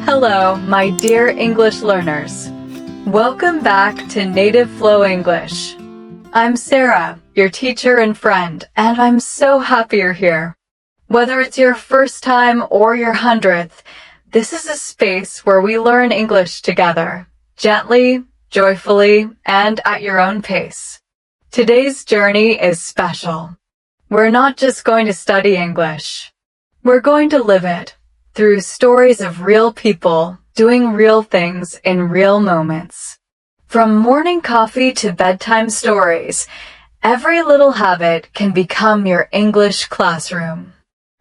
Hello, my dear English learners. Welcome back to Native Flow English. I'm Sarah, your teacher and friend, and I'm so happy you're here. Whether it's your first time or your 100th, this is a space where we learn English together, gently, joyfully, and at your own pace. Today's journey is special. We're not just going to study English. We're going to live it through stories of real people doing real things in real moments. From morning coffee to bedtime stories, every little habit can become your English classroom.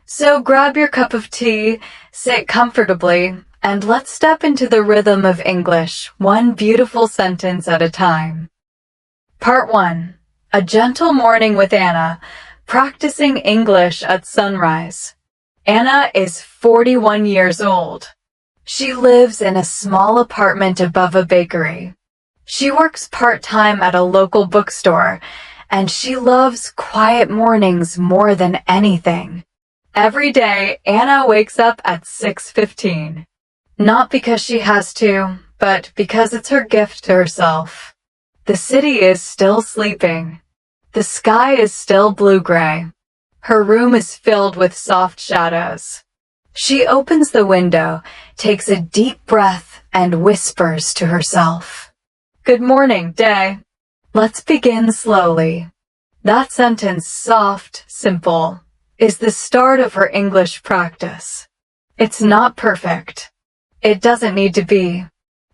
So grab your cup of tea, sit comfortably, and let's step into the rhythm of English, one beautiful sentence at a time. Part 1. A gentle morning with Anna, practicing English at sunrise. Anna is 41 years old. She lives in a small apartment above a bakery. She works part-time at a local bookstore, and she loves quiet mornings more than anything. Every day, Anna wakes up at 6:15. Not because she has to, but because it's her gift to herself. The city is still sleeping. The sky is still blue-gray. Her room is filled with soft shadows. She opens the window, takes a deep breath, and whispers to herself. Good morning, day. Let's begin slowly. That sentence, soft, simple, is the start of her English practice. It's not perfect. It doesn't need to be.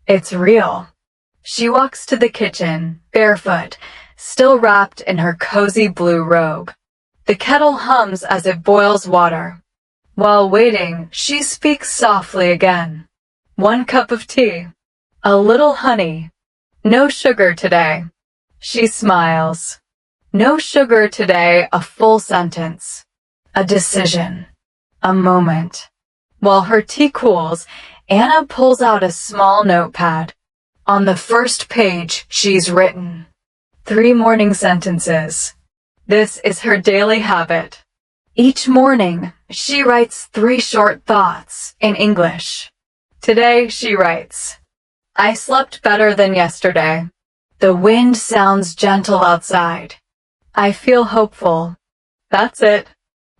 It's real. She walks to the kitchen, barefoot, still wrapped in her cozy blue robe. The kettle hums as it boils water. While waiting, she speaks softly again. 1 cup of tea. A little honey. No sugar today. She smiles. No sugar today, a full sentence. A decision. A moment. While her tea cools, Anna pulls out a small notepad. On the first page, she's written 3 morning sentences. This is her daily habit. Each morning, she writes 3 short thoughts in English. Today, she writes, I slept better than yesterday. The wind sounds gentle outside. I feel hopeful. That's it.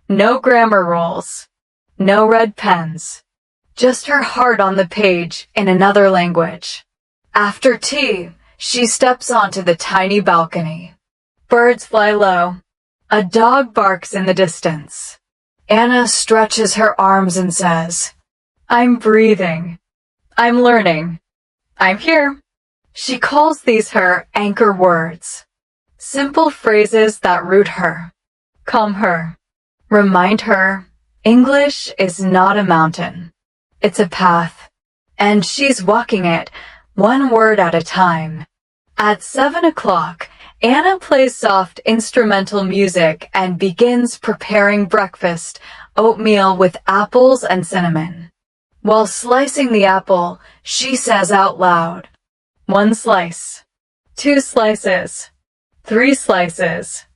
No grammar rules. No red pens. Just her heart on the page in another language. After tea, she steps onto the tiny balcony. Birds fly low. A dog barks in the distance. Anna stretches her arms and says, I'm breathing. I'm learning. I'm here. She calls these her anchor words. Simple phrases that root her, calm her, remind her English is not a mountain. It's a path, and she's walking it 1 word at a time. At 7 o'clock, Anna plays soft instrumental music and begins preparing breakfast, oatmeal with apples and cinnamon. While slicing the apple, she says out loud, 1 slice, 2 slices, 3 slices.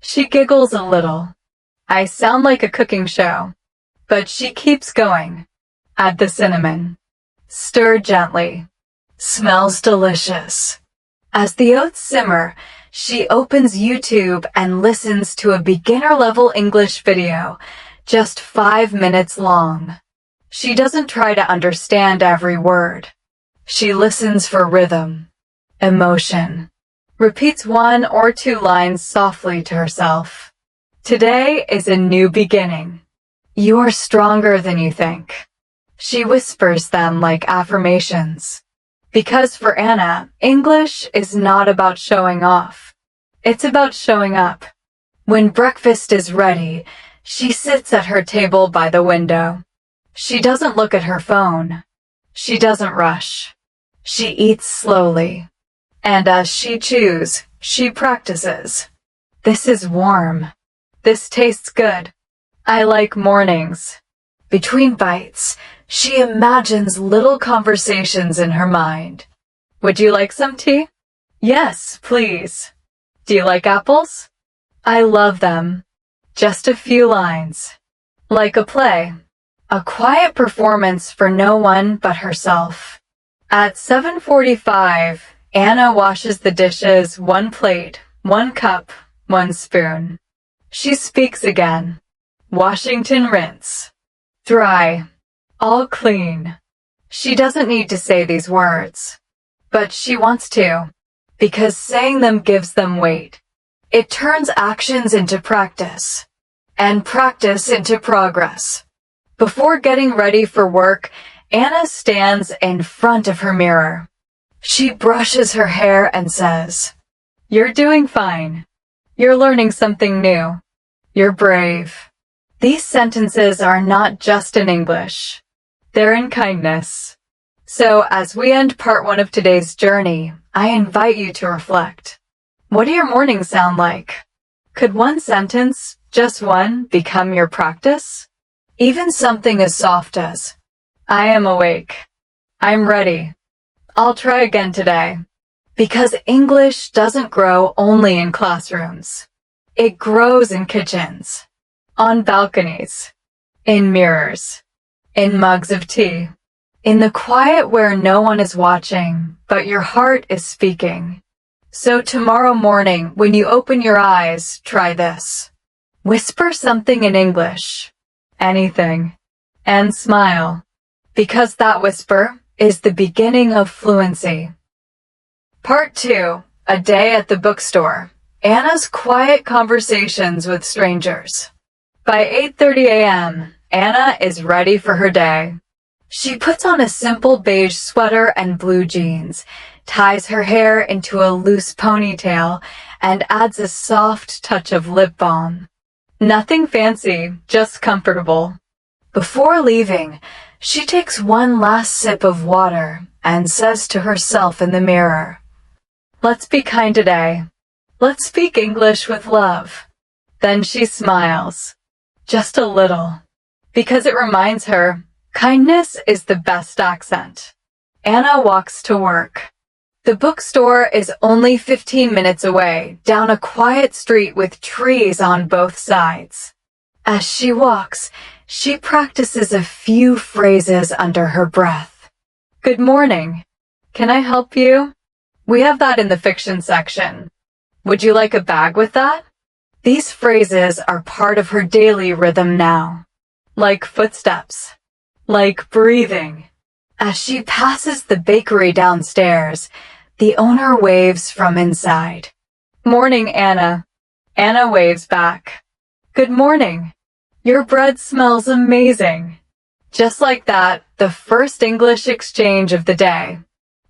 She giggles a little. I sound like a cooking show, but she keeps going. Add the cinnamon. Stir gently. Smells delicious. As the oats simmer, she opens YouTube and listens to a beginner-level English video, just 5 minutes long. She doesn't try to understand every word. She listens for rhythm, emotion, repeats 1 or 2 lines softly to herself. Today is a new beginning. You're stronger than you think. She whispers them like affirmations. Because for Anna, English is not about showing off. It's about showing up. When breakfast is ready, she sits at her table by the window. She doesn't look at her phone. She doesn't rush. She eats slowly. And as she chews, she practices. This is warm. This tastes good. I like mornings. Between bites, she imagines little conversations in her mind. Would you like some tea? Yes, please. Do you like apples? I love them. Just a few lines. Like a play. A quiet performance for no one but herself. At 7:45, Anna washes the dishes, one plate, one cup, one spoon. She speaks again. Washington rinse. Dry. All clean. She doesn't need to say these words. But she wants to, because saying them gives them weight. It turns actions into practice, and practice into progress. Before getting ready for work, Anna stands in front of her mirror. She brushes her hair and says, "You're doing fine. You're learning something new. You're brave." These sentences are not just in English. They're in kindness. So as we end part 1 of today's journey, I invite you to reflect. What do your mornings sound like? Could one sentence, just one, become your practice? Even something as soft as, "I am awake. I'm ready. I'll try again today." Because English doesn't grow only in classrooms. It grows in kitchens, on balconies, in mirrors, in mugs of tea, in the quiet where no one is watching, but your heart is speaking. So tomorrow morning, when you open your eyes, try this. Whisper something in English, anything, and smile, because that whisper is the beginning of fluency. Part 2, a day at the bookstore. Anna's quiet conversations with strangers. By 8:30 a.m., Anna is ready for her day. She puts on a simple beige sweater and blue jeans, ties her hair into a loose ponytail, and adds a soft touch of lip balm. Nothing fancy, just comfortable. Before leaving, she takes one last sip of water and says to herself in the mirror, "Let's be kind today. Let's speak English with love." Then she smiles. Just a little. Because it reminds her, kindness is the best accent. Anna walks to work. The bookstore is only 15 minutes away, down a quiet street with trees on both sides. As she walks, she practices a few phrases under her breath. "Good morning. Can I help you?" We have that in the fiction section. "Would you like a bag with that?" These phrases are part of her daily rhythm now. Like footsteps. Like breathing. As she passes the bakery downstairs, the owner waves from inside. "Morning, Anna." Anna waves back. "Good morning. Your bread smells amazing." Just like that, the first English exchange of the day.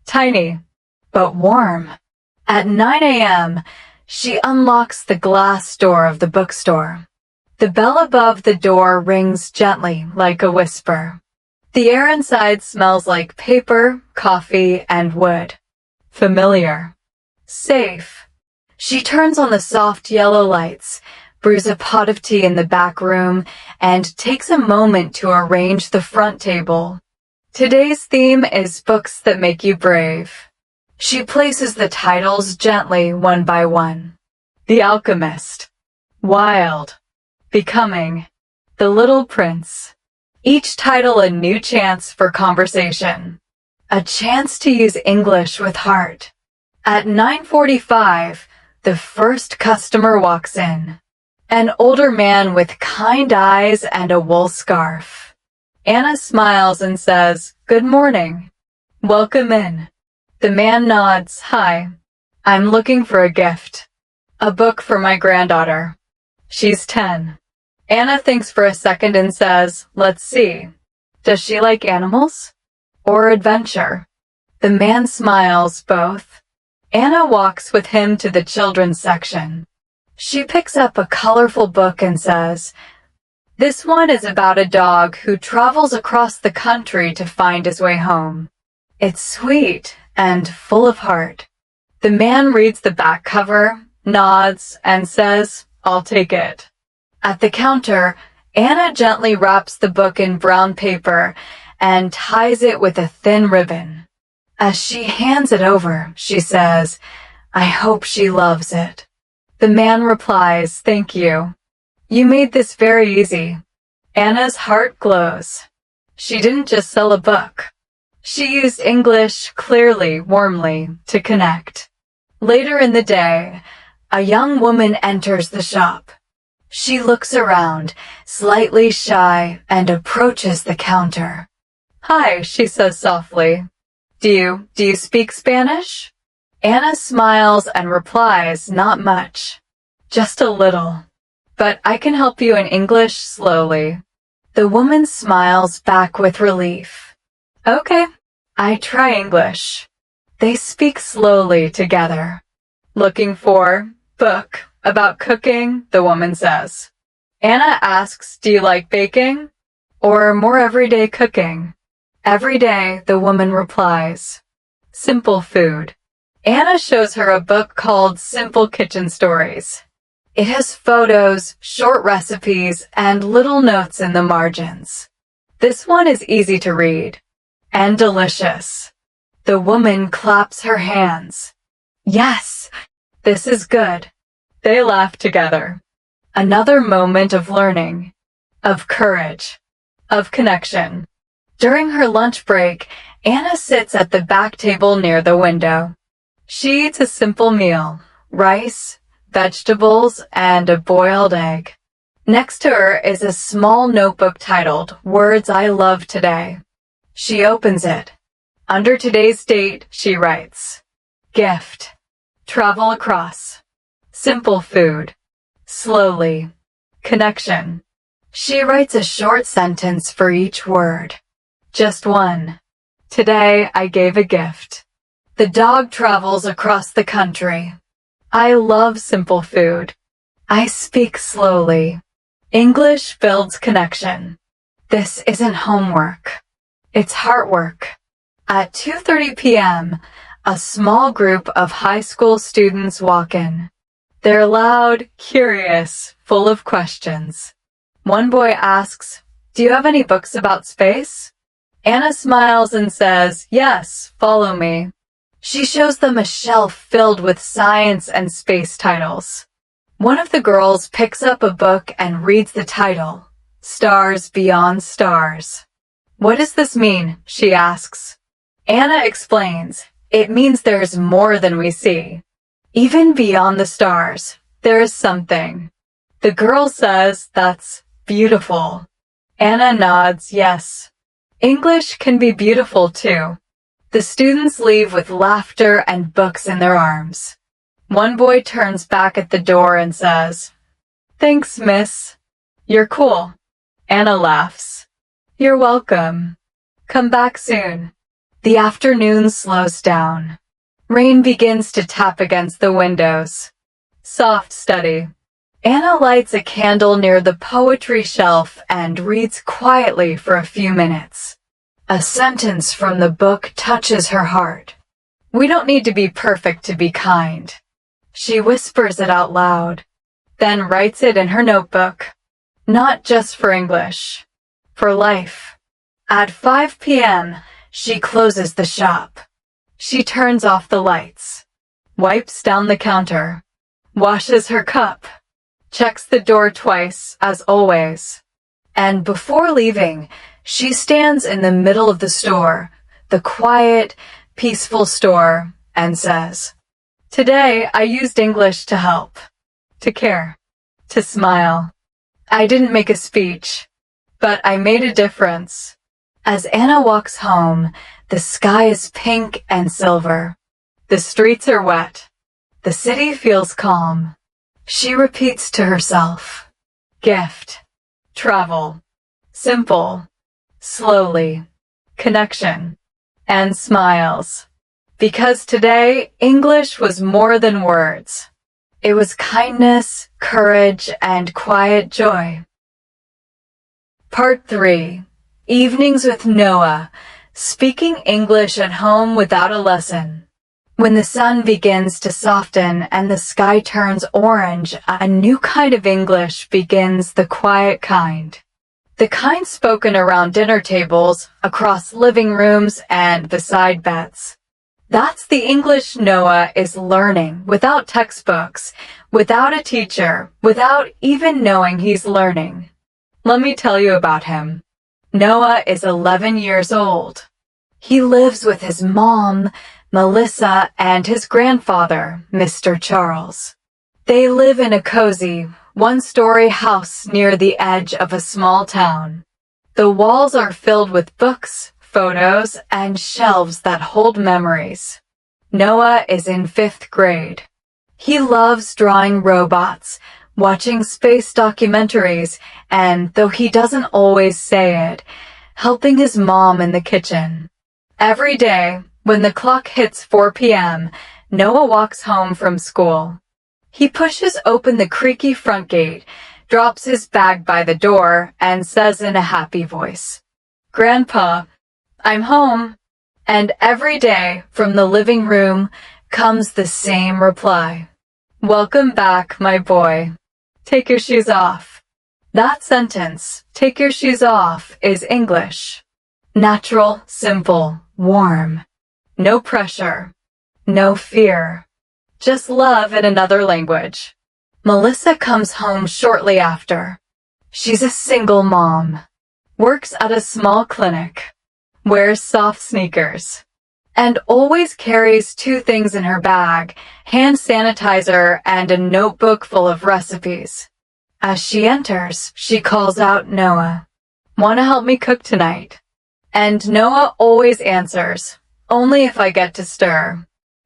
Tiny, but warm. At 9 a.m., she unlocks the glass door of the bookstore. The bell above the door rings gently like a whisper. The air inside smells like paper, coffee, and wood. Familiar. Safe. She turns on the soft yellow lights, brews a pot of tea in the back room, and takes a moment to arrange the front table. Today's theme is books that make you brave. She places the titles gently one by one. The Alchemist. Wild. Becoming. The Little Prince. Each title a new chance for conversation. A chance to use English with heart. At 9:45, the first customer walks in. An older man with kind eyes and a wool scarf. Anna smiles and says, "Good morning. Welcome in." The man nods, "Hi. I'm looking for a gift. A book for my granddaughter. She's 10. Anna thinks for a second and says, "Let's see. Does she like animals? Or adventure?" The man smiles, "Both." Anna walks with him to the children's section. She picks up a colorful book and says, "This one is about a dog who travels across the country to find his way home. It's sweet and full of heart." The man reads the back cover, nods, and says, "I'll take it." At the counter, Anna gently wraps the book in brown paper and ties it with a thin ribbon. As she hands it over, she says, "I hope she loves it." The man replies, "Thank you. You made this very easy." Anna's heart glows. She didn't just sell a book. She used English clearly, warmly, to connect. Later in the day, a young woman enters the shop. She looks around, slightly shy, and approaches the counter. "Hi," she says softly. Do you speak Spanish?" Anna smiles and replies, "Not much. Just a little. But I can help you in English slowly." The woman smiles back with relief. "Okay, I try English." They speak slowly together. "Looking for book about cooking," the woman says. Anna asks, "Do you like baking? Or more everyday cooking?" "Every day," the woman replies. "Simple food." Anna shows her a book called Simple Kitchen Stories. It has photos, short recipes, and little notes in the margins. This one is easy to read. And delicious. The woman claps her hands. "Yes, this is good." They laugh together. Another moment of learning, of courage, of connection. During her lunch break, Anna sits at the back table near the window. She eats a simple meal, rice, vegetables, and a boiled egg. Next to her is a small notebook titled "Words I Love Today." She opens it. Under today's date, she writes, "Gift, travel across, simple food, slowly, connection." She writes a short sentence for each word. Just one. "Today I gave a gift." The dog travels across the country. I love simple food. I speak slowly. English builds connection. This isn't homework. It's heart work. At 2:30 p.m., a small group of high school students walk in. They're loud, curious, full of questions. One boy asks, "Do you have any books about space?" Anna smiles and says, "Yes, follow me." She shows them a shelf filled with science and space titles. One of the girls picks up a book and reads the title, "Stars Beyond Stars." "What does this mean?" she asks. Anna explains, "It means there's more than we see. Even beyond the stars, there is something." The girl says, "That's beautiful." Anna nods, yes. English can be beautiful too. The students leave with laughter and books in their arms. One boy turns back at the door and says, "Thanks, miss. You're cool." Anna laughs. "You're welcome. Come back soon." The afternoon slows down. Rain begins to tap against the windows. Soft, steady. Anna lights a candle near the poetry shelf and reads quietly for a few minutes. A sentence from the book touches her heart. "We don't need to be perfect to be kind." She whispers it out loud, then writes it in her notebook. Not just for English, for life. At 5 p.m., she closes the shop. She turns off the lights, wipes down the counter, washes her cup, checks the door twice, as always. And before leaving, she stands in the middle of the store, the quiet, peaceful store, and says, "Today I used English to help, to care, to smile. I didn't make a speech, but I made a difference." As Anna walks home, the sky is pink and silver. The streets are wet. The city feels calm. She repeats to herself, "Gift, travel, simple, slowly, connection," and smiles. Because today, English was more than words. It was kindness, courage, and quiet joy. Part 3. Evenings with Noah. Speaking English at home without a lesson. When the sun begins to soften and the sky turns orange, a new kind of English begins, the quiet kind. The kind spoken around dinner tables, across living rooms, and beside beds. That's the English Noah is learning without textbooks, without a teacher, without even knowing he's learning. Let me tell you about him. Noah is 11 years old. He lives with his mom, Melissa, and his grandfather, Mr. Charles. They live in a cozy, one-story house near the edge of a small town. The walls are filled with books, photos, and shelves that hold memories. Noah is in 5th grade. He loves drawing robots, watching space documentaries, and, though he doesn't always say it, helping his mom in the kitchen. Every day, when the clock hits 4 p.m., Noah walks home from school. He pushes open the creaky front gate, drops his bag by the door, and says in a happy voice, "Grandpa, I'm home." And every day, from the living room, comes the same reply. "Welcome back, my boy. Take your shoes off." That sentence, "take your shoes off," is English. Natural, simple, warm. No pressure. No fear. Just love in another language. Melissa comes home shortly after. She's a single mom. Works at a small clinic. Wears soft sneakers. And always carries 2 things in her bag, hand sanitizer and a notebook full of recipes. As she enters, she calls out Noah. "Want to help me cook tonight?" And Noah always answers, "Only if I get to stir."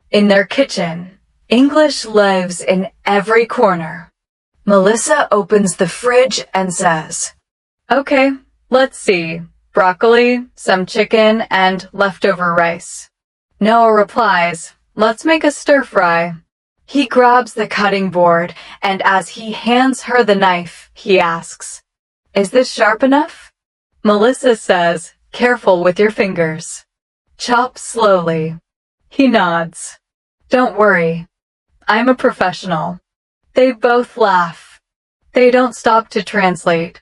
In their kitchen, English lives in every corner. Melissa opens the fridge and says, "Okay, let's see. Broccoli, some chicken, and leftover rice." Noah replies, "Let's make a stir-fry." He grabs the cutting board, and as he hands her the knife, he asks, "Is this sharp enough?" Melissa says, "Careful with your fingers. Chop slowly." He nods. "Don't worry. I'm a professional." They both laugh. They don't stop to translate.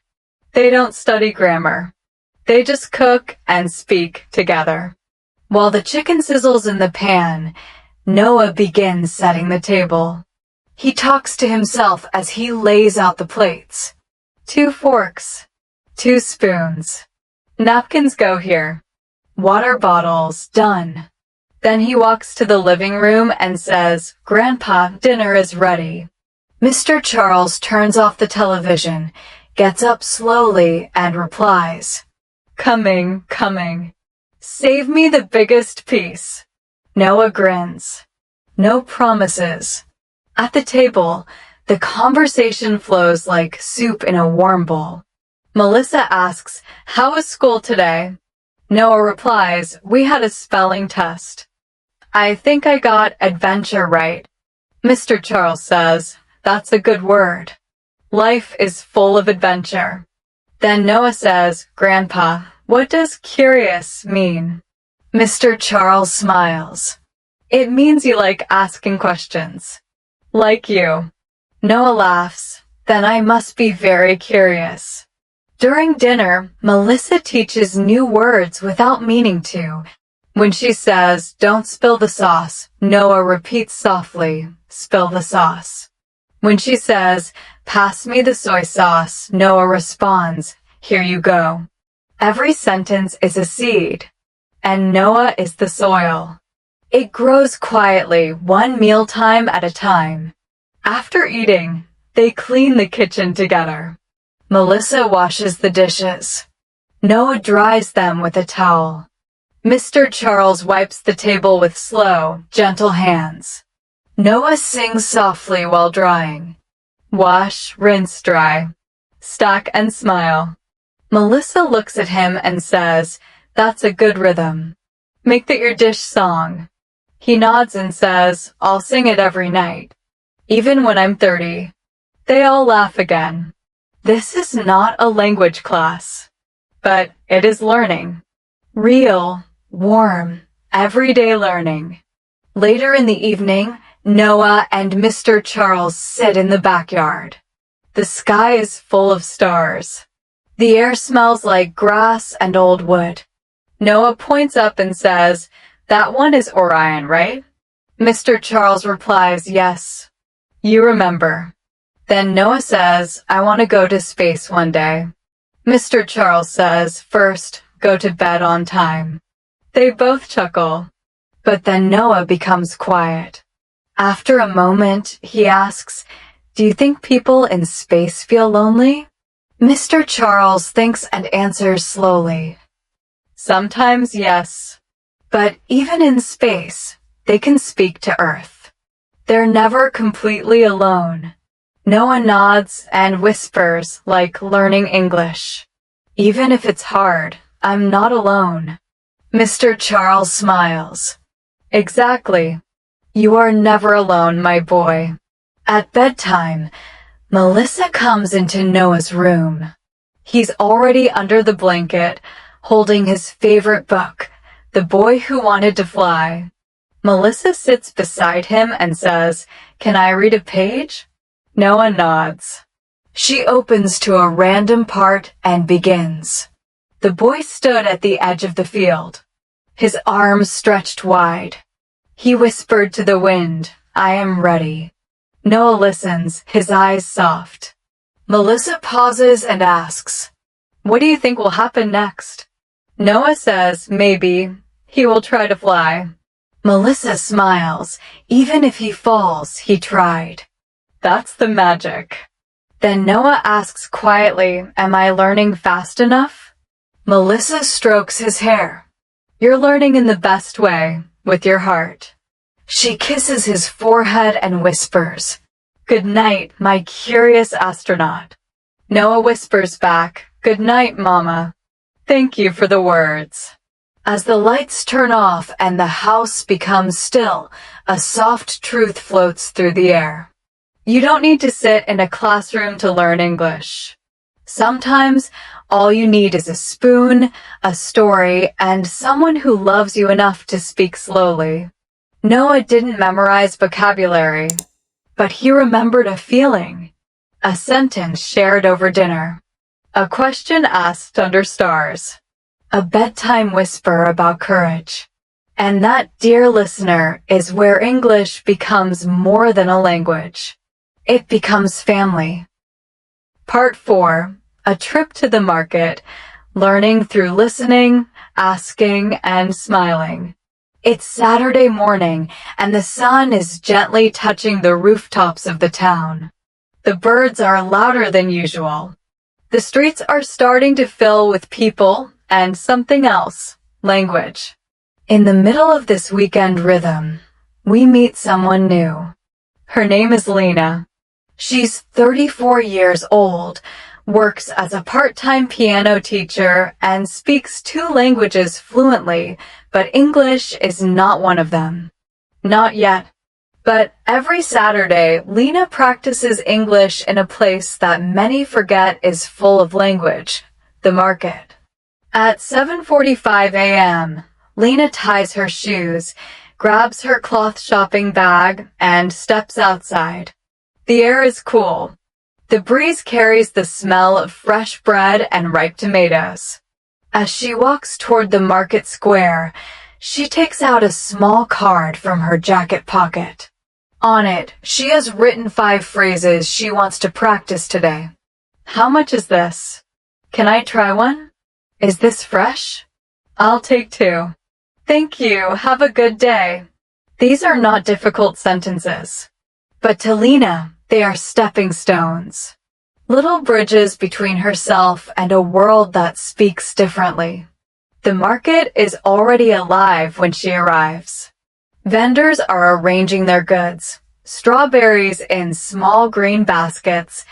They don't study grammar. They just cook and speak together. While the chicken sizzles in the pan, Noah begins setting the table. He talks to himself as he lays out the plates. 2 forks. 2 spoons. Napkins go here. Water bottles, done. Then he walks to the living room and says, "Grandpa, dinner is ready." Mr. Charles turns off the television, gets up slowly, and replies, "Coming, coming. Save me the biggest piece." Noah grins. No promises. At the table, the conversation flows like soup in a warm bowl. Melissa asks, "How was school today?" Noah replies, "We had a spelling test. I think I got adventure right." Mr. Charles says, "That's a good word. Life is full of adventure." Then Noah says, "Grandpa, what does curious mean?" Mr. Charles smiles. "It means you like asking questions. Like you." Noah laughs. "Then I must be very curious." During dinner, Melissa teaches new words without meaning to. When she says, "Don't spill the sauce," Noah repeats softly, "Spill the sauce." When she says, "Pass me the soy sauce," Noah responds, "Here you go." Every sentence is a seed, and Noah is the soil. It grows quietly, one mealtime at a time. After eating, they clean the kitchen together. Melissa washes the dishes. Noah dries them with a towel. Mr. Charles wipes the table with slow, gentle hands. Noah sings softly while drying. Wash, rinse, dry. Stack and smile. Melissa looks at him and says, "That's a good rhythm. Make that your dish song." He nods and says, "I'll sing it every night, even when I'm 30. They all laugh again. This is not a language class, but it is learning. Real, warm, everyday learning. Later in the evening, Noah and Mr. Charles sit in the backyard. The sky is full of stars. The air smells like grass and old wood. Noah points up and says, "That one is Orion, right?" Mr. Charles replies, "Yes. You remember." Then Noah says, "I want to go to space one day." Mr. Charles says, first, go to bed on time. They both chuckle. But then Noah becomes quiet. After a moment, he asks, do you think people in space feel lonely? Mr. Charles thinks and answers slowly. Sometimes, yes. But even in space, they can speak to Earth. They're never completely alone. Noah nods and whispers like learning English. Even if it's hard, I'm not alone. Mr. Charles smiles. Exactly. You are never alone, my boy. At bedtime, Melissa comes into Noah's room. He's already under the blanket, holding his favorite book, The Boy Who Wanted to Fly. Melissa sits beside him and says, can I read a page? Noah nods. She opens to a random part and begins. The boy stood at the edge of the field, his arms stretched wide. He whispered to the wind, I am ready. Noah listens, his eyes soft. Melissa pauses and asks, what do you think will happen next? Noah says, maybe, he will try to fly. Melissa smiles. Even if he falls, he tried. That's the magic. Then Noah asks quietly, am I learning fast enough? Melissa strokes his hair. You're learning in the best way, with your heart. She kisses his forehead and whispers, good night, my curious astronaut. Noah whispers back, good night, Mama. Thank you for the words. As the lights turn off and the house becomes still, a soft truth floats through the air. You don't need to sit in a classroom to learn English. Sometimes, all you need is a spoon, a story, and someone who loves you enough to speak slowly. Noah didn't memorize vocabulary, but he remembered a feeling, a sentence shared over dinner, a question asked under stars, a bedtime whisper about courage. And that, dear listener, is where English becomes more than a language. It becomes family. Part 4. A trip to the market, learning through listening, asking, and smiling. It's Saturday morning, and the sun is gently touching the rooftops of the town. The birds are louder than usual. The streets are starting to fill with people and something else, language. In the middle of this weekend rhythm, we meet someone new. Her name is Lena. She's 34 years old, works as a part-time piano teacher, and speaks 2 languages fluently, but English is not one of them. Not yet. But every Saturday, Lena practices English in a place that many forget is full of language, the market. At 7:45 a.m., Lena ties her shoes, grabs her cloth shopping bag, and steps outside. The air is cool. The breeze carries the smell of fresh bread and ripe tomatoes. As she walks toward the market square, she takes out a small card from her jacket pocket. On it, she has written 5 phrases she wants to practice today. How much is this? Can I try one? Is this fresh? I'll take 2. Thank you. Have a good day. These are not difficult sentences. But to Lena, they are stepping stones. Little bridges between herself and a world that speaks differently. The market is already alive when she arrives. Vendors are arranging their goods. Strawberries in small green baskets,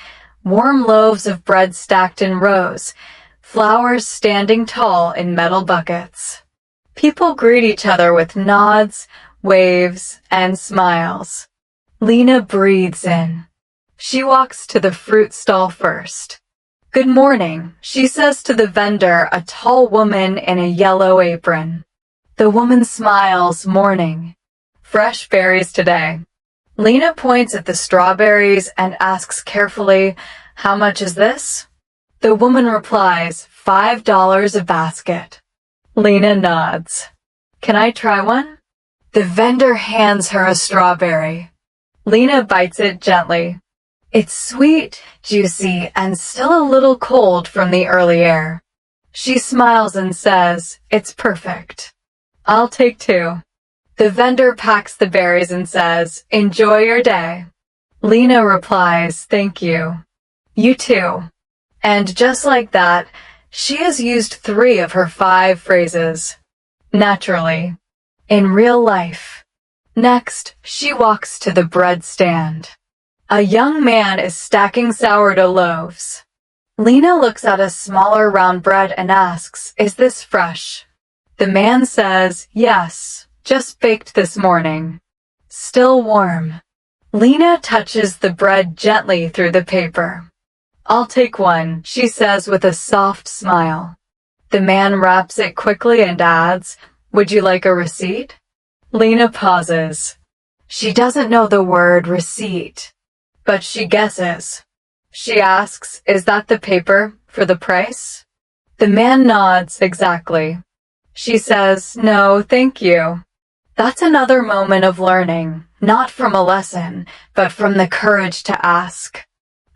warm loaves of bread stacked in rows, flowers standing tall in metal buckets. People greet each other with nods, waves, and smiles. Lena breathes in. She walks to the fruit stall first. Good morning, she says to the vendor, a tall woman in a yellow apron. The woman smiles, morning. Fresh berries today. Lena points at the strawberries and asks carefully, how much is this? The woman replies, $5 a basket. Lena nods. Can I try one? The vendor hands her a strawberry. Lena bites it gently. It's sweet, juicy, and still a little cold from the early air. She smiles and says, "It's perfect. I'll take 2. The vendor packs the berries and says, "Enjoy your day." Lena replies, "Thank you. You too." And just like that, she has used 3 of her 5 phrases. Naturally. In real life. Next, she walks to the bread stand. A young man is stacking sourdough loaves. Lena looks at a smaller round bread and asks, "Is this fresh?" The man says, "Yes, just baked this morning. Still warm." Lena touches the bread gently through the paper. "I'll take one," she says with a soft smile. The man wraps it quickly and adds, "Would you like a receipt?" Lena pauses. She doesn't know the word receipt, but she guesses. She asks, "Is that the paper for the price?" The man nods exactly. She says, "No, thank you." That's another moment of learning, not from a lesson, but from the courage to ask.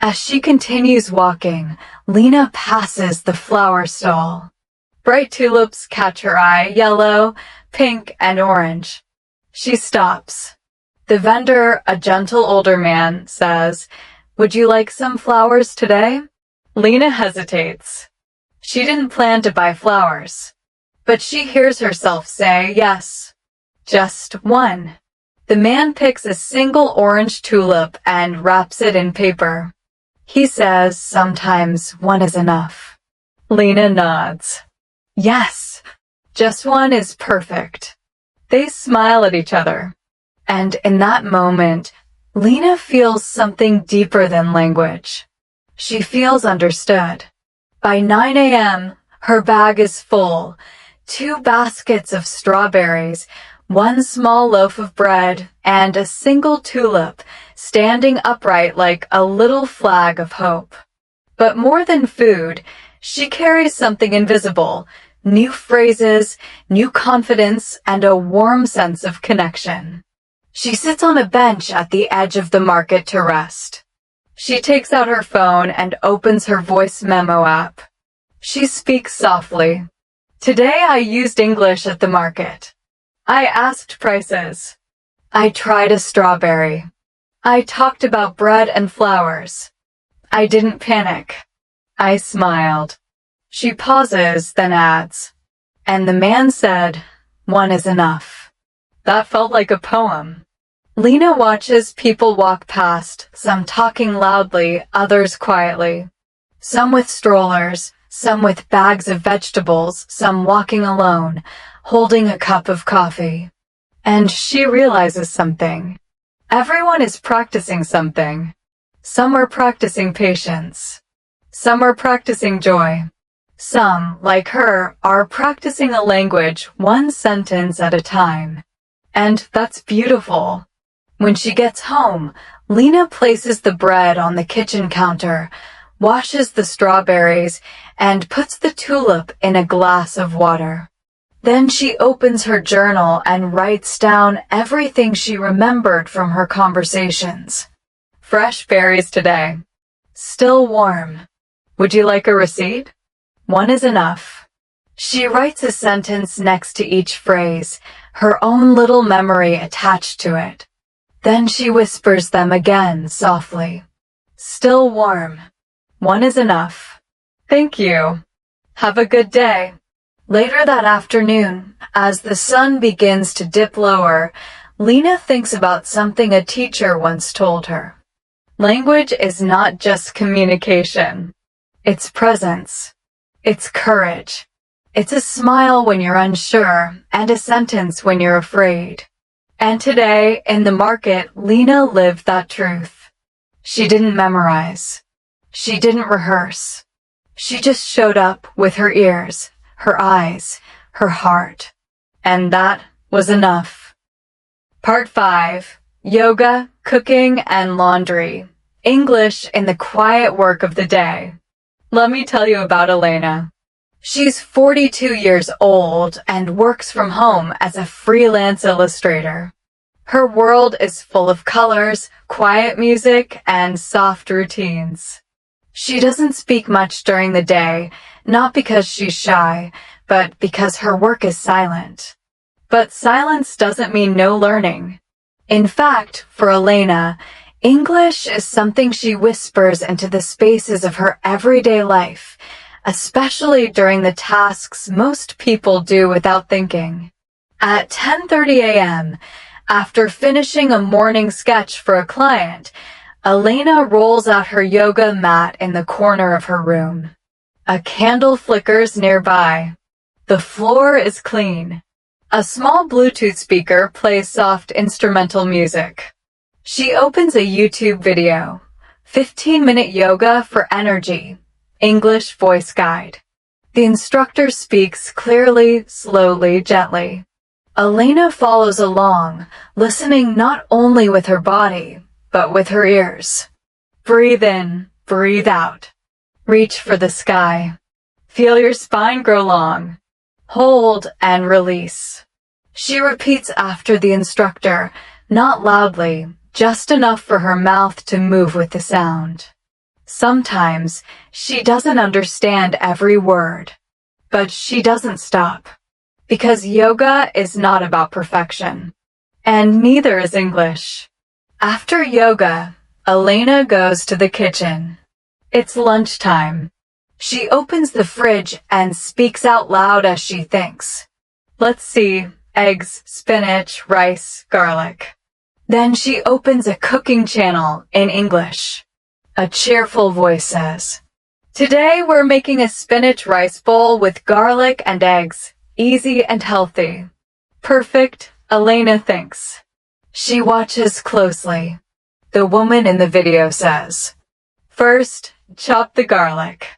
As she continues walking, Lena passes the flower stall. Bright tulips catch her eye, yellow, pink, and orange. She stops. The vendor, a gentle older man, says, "Would you like some flowers today?" Lena hesitates. She didn't plan to buy flowers, but she hears herself say yes. Just one. The man picks a single orange tulip and wraps it in paper. He says sometimes one is enough. Lena nods. Yes, just one is perfect. They smile at each other. And in that moment, Lena feels something deeper than language. She feels understood. By 9 a.m., her bag is full. 2 baskets of strawberries, 1 small loaf of bread, and a single tulip standing upright like a little flag of hope. But more than food, she carries something invisible, new phrases, new confidence, and a warm sense of connection. She sits on a bench at the edge of the market to rest. She takes out her phone and opens her voice memo app. She speaks softly. "Today I used English at the market. I asked prices. I tried a strawberry. I talked about bread and flowers. I didn't panic. I smiled." She pauses, then adds, "And the man said, 1 is enough." That felt like a poem. Lena watches people walk past, some talking loudly, others quietly. Some with strollers, some with bags of vegetables, some walking alone, holding a cup of coffee. And she realizes something. Everyone is practicing something. Some are practicing patience. Some are practicing joy. Some, like her, are practicing a language 1 sentence at a time. And that's beautiful. When she gets home, Lena places the bread on the kitchen counter, washes the strawberries, and puts the tulip in a glass of water. Then she opens her journal and writes down everything she remembered from her conversations. Fresh berries today. Still warm. Would you like a receipt? 1 is enough. She writes a sentence next to each phrase, her own little memory attached to it. Then she whispers them again softly. Still warm. 1 is enough. Thank you. Have a good day. Later that afternoon, as the sun begins to dip lower, Lena thinks about something a teacher once told her. Language is not just communication. It's presence. It's courage. It's a smile when you're unsure and a sentence when you're afraid. And today, in the market, Lena lived that truth. She didn't memorize. She didn't rehearse. She just showed up with her ears, her eyes, her heart. And that was enough. Part 5. Yoga, Cooking, and Laundry. English in the quiet work of the day. Let me tell you about Elena. She's 42 years old and works from home as a freelance illustrator. Her world is full of colors, quiet music, and soft routines. She doesn't speak much during the day, not because she's shy, but because her work is silent. But silence doesn't mean no learning. In fact, for Elena, English is something she whispers into the spaces of her everyday life, especially during the tasks most people do without thinking. At 10:30 a.m., after finishing a morning sketch for a client, Elena rolls out her yoga mat in the corner of her room. A candle flickers nearby. The floor is clean. A small Bluetooth speaker plays soft instrumental music. She opens a YouTube video, 15-minute yoga for energy, English voice guide. The instructor speaks clearly, slowly, gently. Elena follows along, listening not only with her body, but with her ears. Breathe in, breathe out. Reach for the sky. Feel your spine grow long. Hold and release. She repeats after the instructor, not loudly, just enough for her mouth to move with the sound. Sometimes she doesn't understand every word, but she doesn't stop. Because yoga is not about perfection, and neither is English. After yoga, Elena goes to the kitchen. It's lunchtime. She opens the fridge and speaks out loud as she thinks. Let's see, eggs, spinach, rice, garlic. Then she opens a cooking channel in English. A cheerful voice says, "Today we're making a spinach rice bowl with garlic and eggs. Easy and healthy." Perfect, Elena thinks. She watches closely. The woman in the video says, "First, chop the garlic.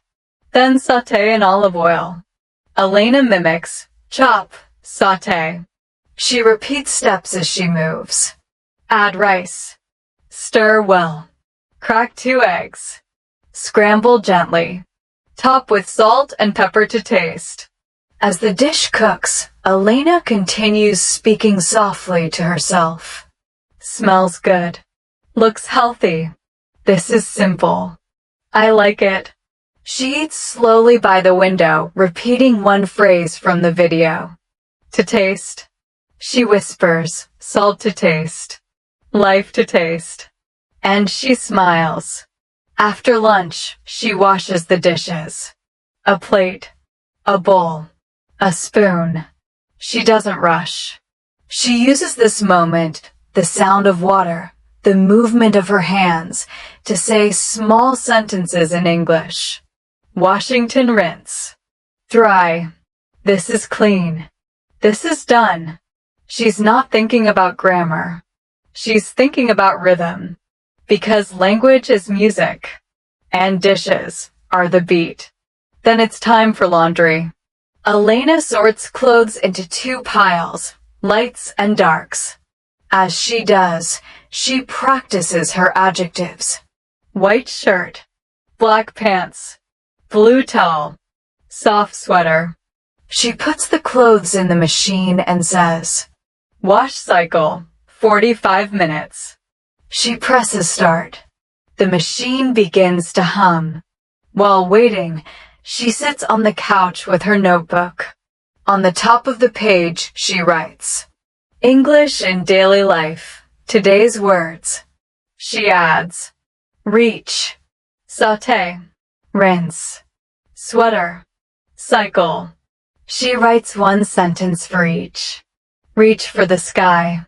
Then sauté in olive oil." Elena mimics, chop, sauté. She repeats steps as she moves. Add rice. Stir well. Crack 2 eggs. Scramble gently. Top with salt and pepper to taste. As the dish cooks, Elena continues speaking softly to herself. Smells good. Looks healthy. This is simple. I like it. She eats slowly by the window, repeating one phrase from the video. To taste. She whispers, salt to taste. Life to taste. And she smiles. After lunch, she washes the dishes. A plate. A bowl. A spoon. She doesn't rush. She uses this moment, the sound of water, the movement of her hands, to say small sentences in English. Washington rinse. Dry. This is clean. This is done. She's not thinking about grammar. She's thinking about rhythm. Because language is music. And dishes are the beat. Then it's time for laundry. Elena sorts clothes into 2 piles, lights and darks. As she does, she practices her adjectives. White shirt, black pants, blue towel, soft sweater. She puts the clothes in the machine and says, "Wash cycle, 45 minutes." She presses start. The machine begins to hum. While waiting, she sits on the couch with her notebook. On the top of the page, she writes, "English in daily life. Today's words." She adds, "Reach, sauté, rinse, sweater, cycle." She writes 1 sentence for each. Reach for the sky.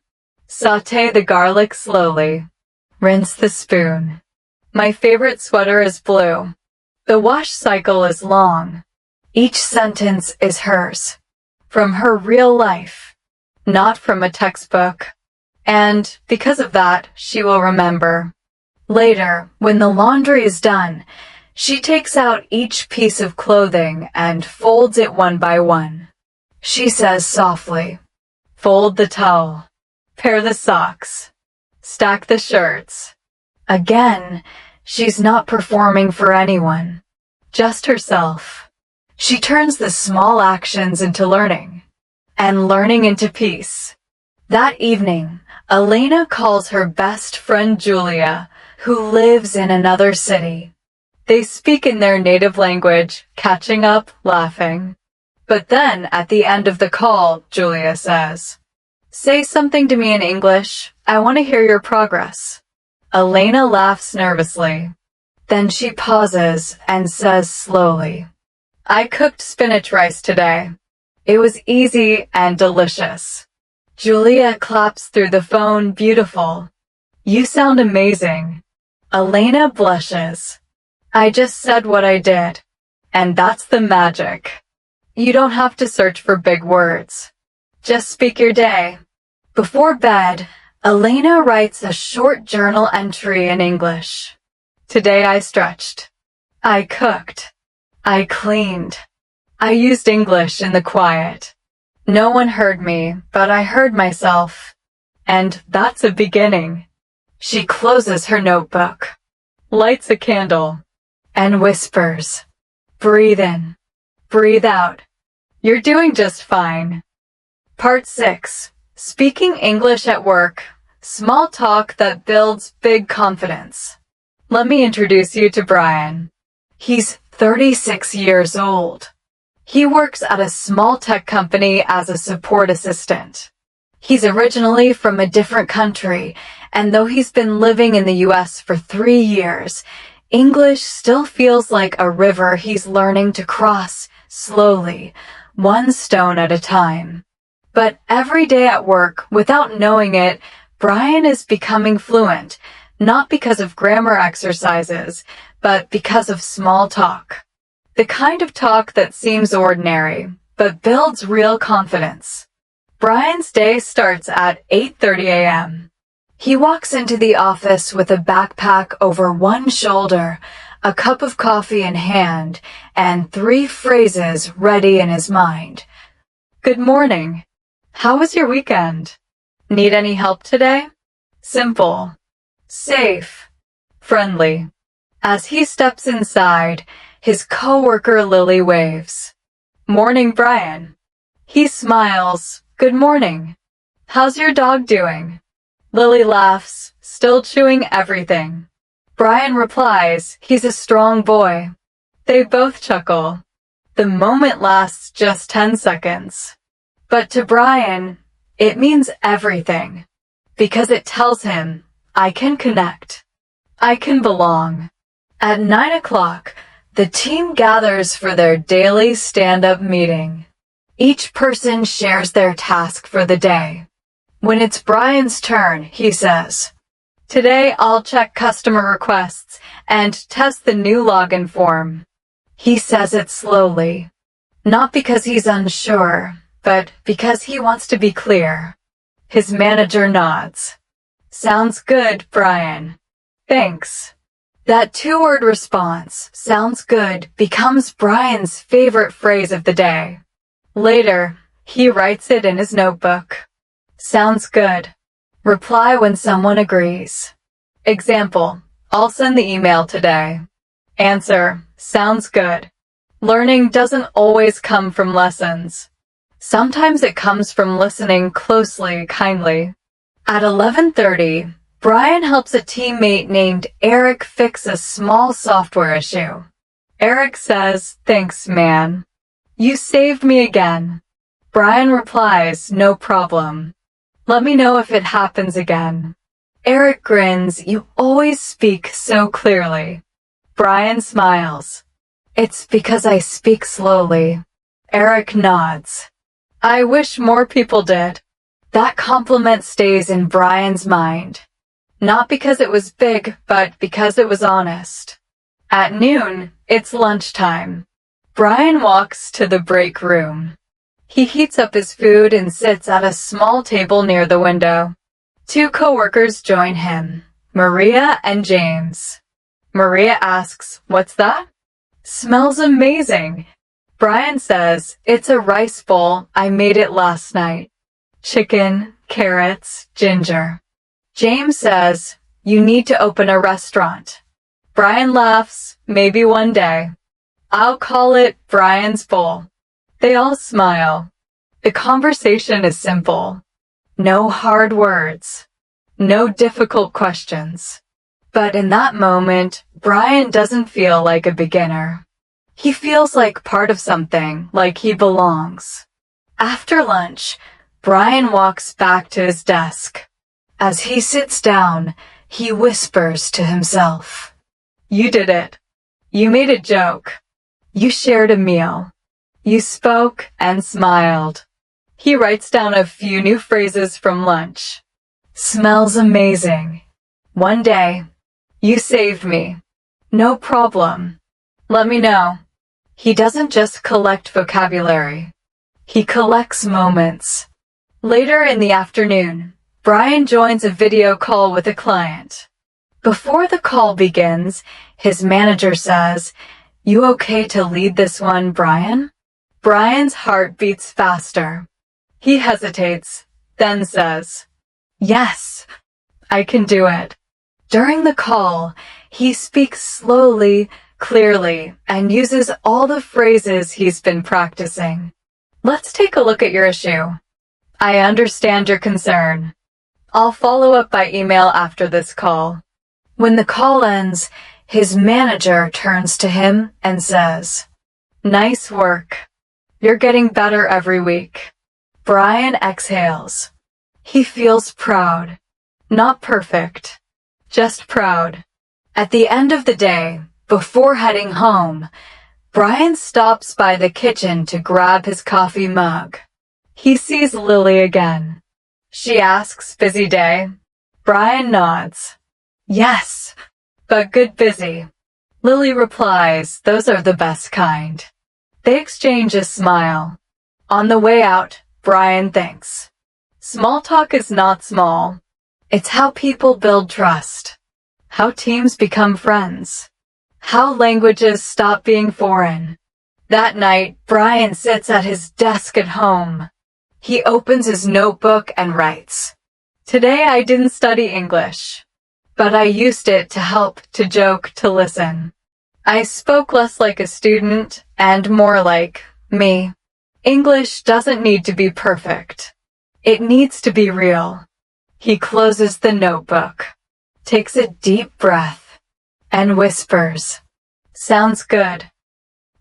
Sauté the garlic slowly. Rinse the spoon. My favorite sweater is blue. The wash cycle is long. Each sentence is hers, from her real life, not from a textbook. And because of that, she will remember. Later, when the laundry is done, she takes out each piece of clothing and folds it one by one. She says softly, "Fold the towel. Pair the socks. Stack the shirts." Again, she's not performing for anyone, just herself. She turns the small actions into learning, and learning into peace. That evening, Elena calls her best friend Julia, who lives in another city. They speak in their native language, catching up, laughing. But then, at the end of the call, Julia says, "Say something to me in English. I want to hear your progress." Elena laughs nervously. Then she pauses and says slowly, "I cooked spinach rice today. It was easy and delicious." Julia claps through the phone, "Beautiful. You sound amazing." Elena blushes. "I just said what I did. And that's the magic. You don't have to search for big words. Just speak your day." Before bed, Elena writes a short journal entry in English. "Today I stretched. I cooked. I cleaned. I used English in the quiet. No one heard me, but I heard myself. And that's a beginning." She closes her notebook, lights a candle, and whispers, "Breathe in. Breathe out. You're doing just fine." Part 6. Speaking English at Work. Small talk that builds big confidence. Let me introduce you to Brian. He's 36 years old. He works at a small tech company as a support assistant. He's originally from a different country, and though he's been living in the US for 3 years, English still feels like a river he's learning to cross slowly, one stone at a time. But every day at work, without knowing it, Brian is becoming fluent, not because of grammar exercises, but because of small talk. The kind of talk that seems ordinary, but builds real confidence. Brian's day starts at 8:30 a.m. He walks into the office with a backpack over one shoulder, a cup of coffee in hand, and 3 phrases ready in his mind. "Good morning. How was your weekend? Need any help today?" Simple. Safe. Friendly. As he steps inside, his coworker Lily waves. "Morning, Brian." He smiles. "Good morning. How's your dog doing?" Lily laughs, still chewing everything. Brian replies, "He's a strong boy." They both chuckle. The moment lasts just 10 seconds. But to Brian, it means everything. Because it tells him, I can connect. I can belong. At 9 o'clock, the team gathers for their daily stand-up meeting. Each person shares their task for the day. When it's Brian's turn, he says, "Today I'll check customer requests and test the new login form." He says it slowly, not because he's unsure, but because he wants to be clear. His manager nods. "Sounds good, Brian." "Thanks." That 2-word response, "sounds good," becomes Brian's favorite phrase of the day. Later, he writes it in his notebook. "Sounds good." Reply when someone agrees. Example, "I'll send the email today." Answer, "Sounds good." Learning doesn't always come from lessons. Sometimes it comes from listening closely, kindly. At 11:30, Brian helps a teammate named Eric fix a small software issue. Eric says, "Thanks, man. You saved me again." Brian replies, "No problem. Let me know if it happens again." Eric grins, "You always speak so clearly." Brian smiles. "It's because I speak slowly." Eric nods. "I wish more people did." That compliment stays in Brian's mind. Not because it was big, but because it was honest. At noon, it's lunchtime. Brian walks to the break room. He heats up his food and sits at a small table near the window. 2 coworkers join him, Maria and James. Maria asks, "What's that?" "Smells amazing." Brian says, "It's a rice bowl. I made it last night. Chicken, carrots, ginger." James says, "You need to open a restaurant." Brian laughs, "Maybe one day. I'll call it Brian's Bowl." They all smile. The conversation is simple. No hard words. No difficult questions. But in that moment, Brian doesn't feel like a beginner. He feels like part of something, like he belongs. After lunch, Brian walks back to his desk. As he sits down, he whispers to himself, "You did it. You made a joke. You shared a meal. You spoke and smiled." He writes down a few new phrases from lunch. "Smells amazing. One day. You saved me. No problem. Let me know." He doesn't just collect vocabulary. He collects moments. Later in the afternoon, Brian joins a video call with a client. Before the call begins, his manager says, "You okay to lead this one, Brian?" Brian's heart beats faster. He hesitates, then says, "Yes, I can do it." During the call, he speaks slowly, clearly, and uses all the phrases he's been practicing. "Let's take a look at your issue. I understand your concern. I'll follow up by email after this call." When the call ends, his manager turns to him and says, "Nice work. You're getting better every week." Brian exhales. He feels proud. Not perfect, just proud. At the end of the day, before heading home, Brian stops by the kitchen to grab his coffee mug. He sees Lily again. She asks, "Busy day?" Brian nods. "Yes, but good busy." Lily replies, "Those are the best kind." They exchange a smile. On the way out, Brian thinks, "Small talk is not small. It's how people build trust. How teams become friends. How languages stop being foreign." That night, Brian sits at his desk at home. He opens his notebook and writes, "Today I didn't study English, but I used it to help, to joke, to listen. I spoke less like a student and more like me." English doesn't need to be perfect. It needs to be real. He closes the notebook, takes a deep breath, and whispers, "Sounds good."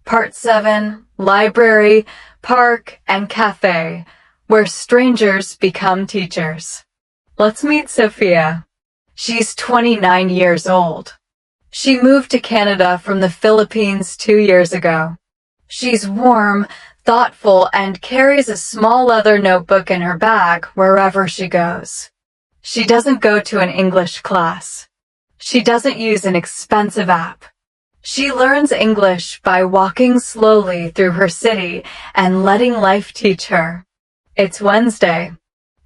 Part 7, Library, Park, and Cafe, where strangers become teachers. Let's meet Sophia. She's 29 years old. She moved to Canada from the Philippines 2 years ago. She's warm, thoughtful, and carries a small leather notebook in her bag wherever she goes. She doesn't go to an English class. She doesn't use an expensive app. She learns English by walking slowly through her city and letting life teach her. It's Wednesday,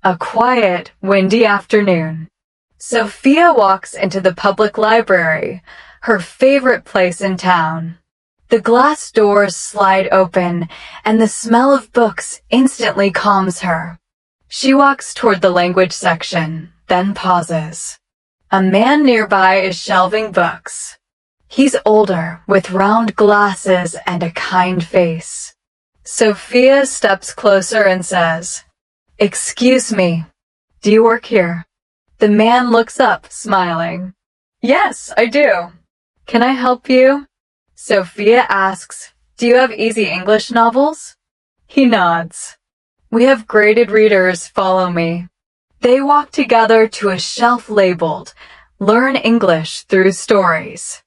a quiet, windy afternoon. Sophia walks into the public library, her favorite place in town. The glass doors slide open, and the smell of books instantly calms her. She walks toward the language section, then pauses. A man nearby is shelving books. He's older, with round glasses and a kind face. Sophia steps closer and says, "Excuse me, do you work here?" The man looks up, smiling. "Yes, I do. Can I help you?" Sophia asks, "Do you have easy English novels?" He nods. "We have graded readers, follow me." They walk together to a shelf labeled, "Learn English Through Stories."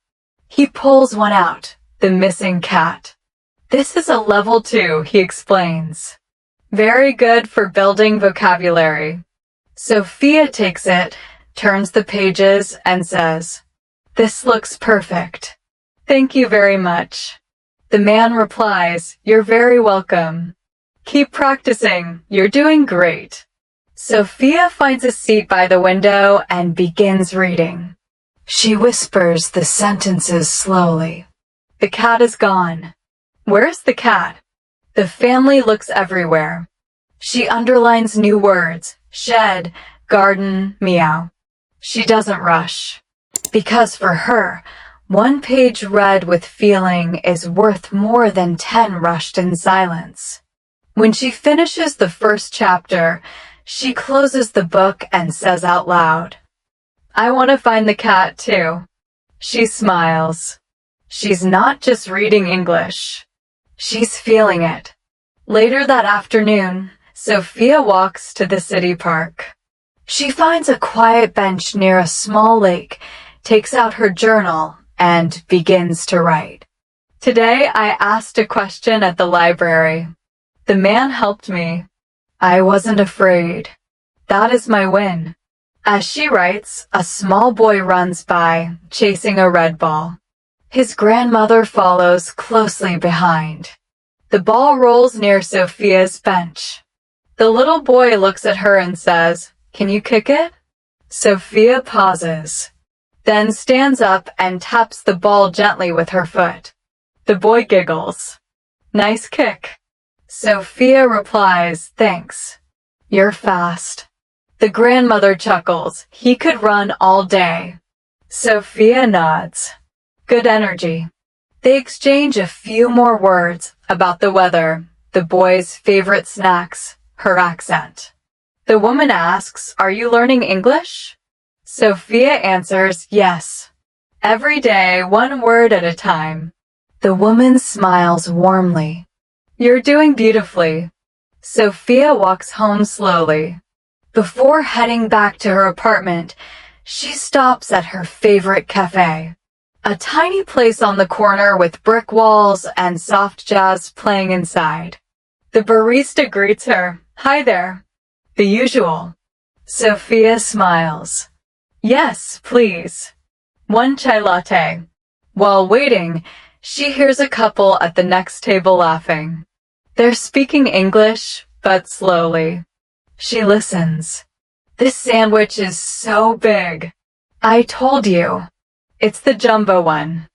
He pulls one out, The Missing Cat. "This is a level 2, he explains. Very good for building vocabulary." Sophia takes it, turns the pages, and says, "This looks perfect. Thank you very much." The man replies, "You're very welcome. Keep practicing. You're doing great." Sophia finds a seat by the window and begins reading. She whispers the sentences slowly. "The cat is gone." "Where's the cat?" "The family looks everywhere." She underlines new words, shed, garden, meow. She doesn't rush. Because for her, one page read with feeling is worth more than 10 rushed in silence. When she finishes the first chapter, She closes the book and says out loud, "I want to find the cat too." She smiles. She's not just reading English. She's feeling it. Later that afternoon, Sophia walks to the city park. She finds a quiet bench near a small lake, takes out her journal, and begins to write. "Today I asked a question at the library. The man helped me. I wasn't afraid. That is my win." As she writes, a small boy runs by, chasing a red ball. His grandmother follows closely behind. The ball rolls near Sophia's bench. The little boy looks at her and says, "Can you kick it?" Sophia pauses, then stands up and taps the ball gently with her foot. The boy giggles. "Nice kick." Sophia replies, "Thanks. You're fast." The grandmother chuckles. "He could run all day." Sophia nods. "Good energy." They exchange a few more words about the weather, the boy's favorite snacks, her accent. The woman asks, "Are you learning English?" Sophia answers, "Yes. Every day, one word at a time." The woman smiles warmly. "You're doing beautifully." Sophia walks home slowly. Before heading back to her apartment, she stops at her favorite cafe. A tiny place on the corner with brick walls and soft jazz playing inside. The barista greets her. "Hi there." The usual. Sophia smiles. "Yes, please. One chai latte." While waiting, she hears a couple at the next table laughing. They're speaking English, but slowly. She listens. "This sandwich is so big." "I told you. It's the jumbo one.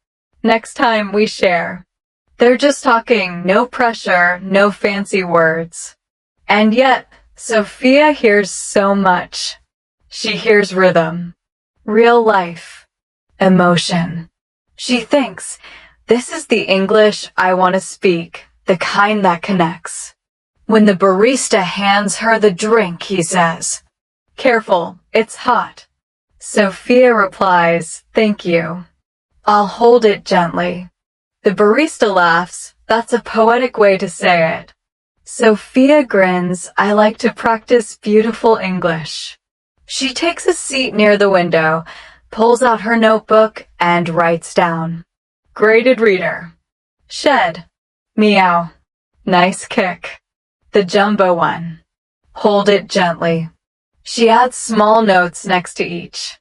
Next time we share." They're just talking, no pressure, no fancy words. And yet, Sophia hears so much. She hears rhythm, real life, emotion. She thinks, this is the English I want to speak, the kind that connects. When the barista hands her the drink, he says, "Careful, it's hot." Sophia replies, "Thank you. I'll hold it gently." The barista laughs. That's a poetic way to say it. Sophia grins. "I like to practice beautiful English." She takes a seat near the window, pulls out her notebook, and writes down. Graded reader. Shed. Meow. Nice kick. The jumbo one. Hold it gently. She adds small notes next to each.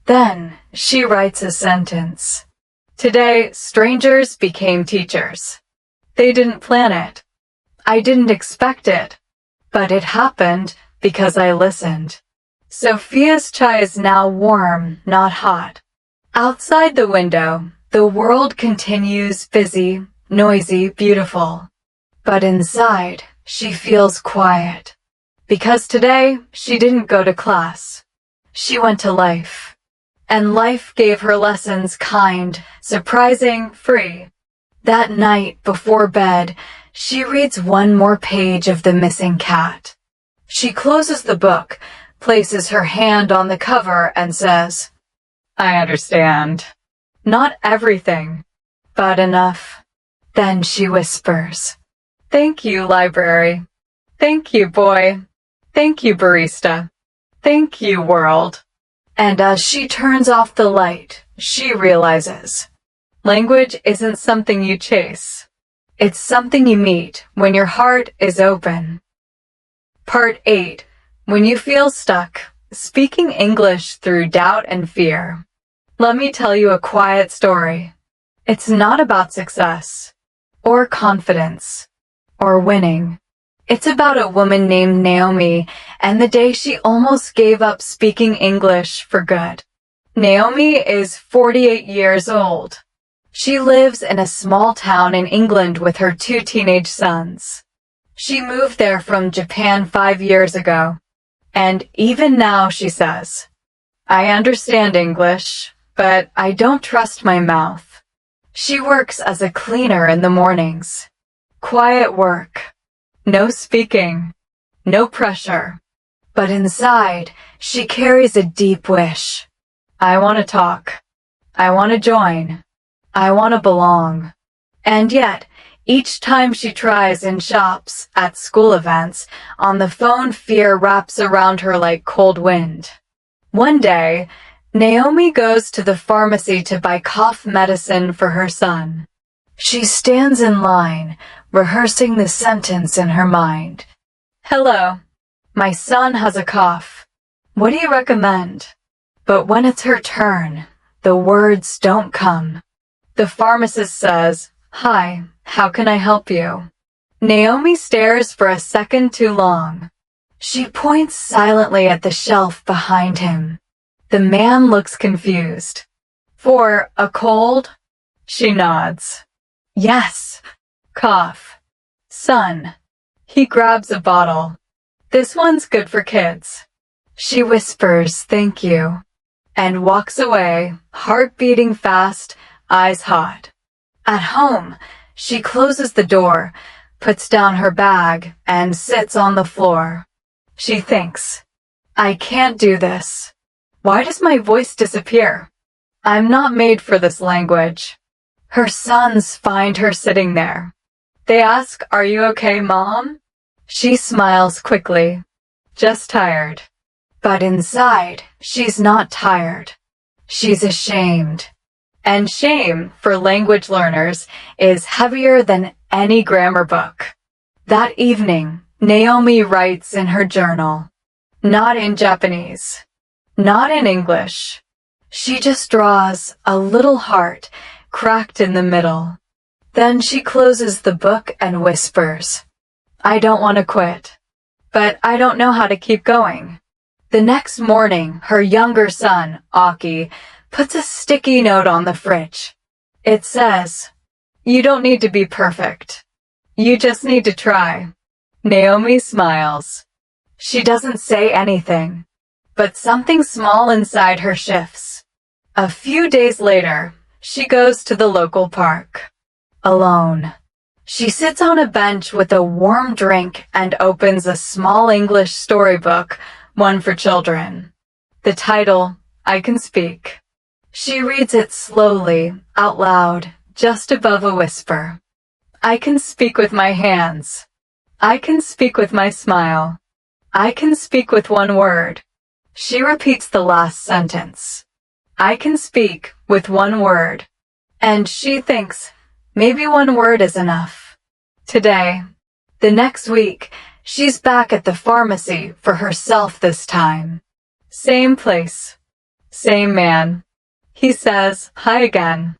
Then she writes a sentence. Today, strangers became teachers. They didn't plan it. I didn't expect it. But it happened because I listened. Sophia's chai is now warm, not hot. Outside the window, the world continues busy, noisy, beautiful. But inside, she feels quiet. Because today, she didn't go to class. She went to life. And life gave her lessons kind, surprising, free. That night, before bed, she reads one more page of The Missing Cat. She closes the book, places her hand on the cover, and says, I understand. Not everything, but enough. Then she whispers, Thank you, library. Thank you, boy. Thank you, barista. Thank you, world. And as she turns off the light, she realizes, language isn't something you chase. It's something you meet when your heart is open. Part 8. When you feel stuck, speaking English through doubt and fear. Let me tell you a quiet story. It's not about success, or confidence, or winning. It's about a woman named Naomi and the day she almost gave up speaking English for good. Naomi is 48 years old. She lives in a small town in England with her 2 teenage sons. She moved there from Japan 5 years ago. And even now, she says, I understand English, but I don't trust my mouth. She works as a cleaner in the mornings. Quiet work. No speaking. No pressure. But inside, she carries a deep wish. I want to talk. I want to join. I want to belong. And yet, each time she tries in shops, at school events, on the phone, fear wraps around her like cold wind. One day, Naomi goes to the pharmacy to buy cough medicine for her son. She stands in line, rehearsing the sentence in her mind. Hello, my son has a cough. What do you recommend? But when it's her turn, the words don't come. The pharmacist says, Hi, how can I help you? Naomi stares for a second too long. She points silently at the shelf behind him. The man looks confused. For a cold? She nods. Yes. Cough. Son. He grabs a bottle. This one's good for kids. She whispers, thank you, and walks away, heart beating fast, eyes hot. At home, she closes the door, puts down her bag, and sits on the floor. She thinks, I can't do this. Why does my voice disappear? I'm not made for this language. Her sons find her sitting there. They ask, Are you okay, Mom? She smiles quickly. Just tired. But inside, she's not tired. She's ashamed. And shame, for language learners, is heavier than any grammar book. That evening, Naomi writes in her journal. Not in Japanese. Not in English. She just draws a little heart cracked in the middle. Then she closes the book and whispers, I don't want to quit, but I don't know how to keep going. The next morning, her younger son, Aki, puts a sticky note on the fridge. It says, You don't need to be perfect. You just need to try. Naomi smiles. She doesn't say anything, but something small inside her shifts. A few days later, she goes to the local park. Alone. She sits on a bench with a warm drink and opens a small English storybook, one for children. The title, I Can Speak. She reads it slowly, out loud, just above a whisper. I can speak with my hands. I can speak with my smile. I can speak with one word. She repeats the last sentence. I can speak with one word. And she thinks, maybe one word is enough. Today, the next week, she's back at the pharmacy for herself this time. Same place. Same man. He says, Hi again.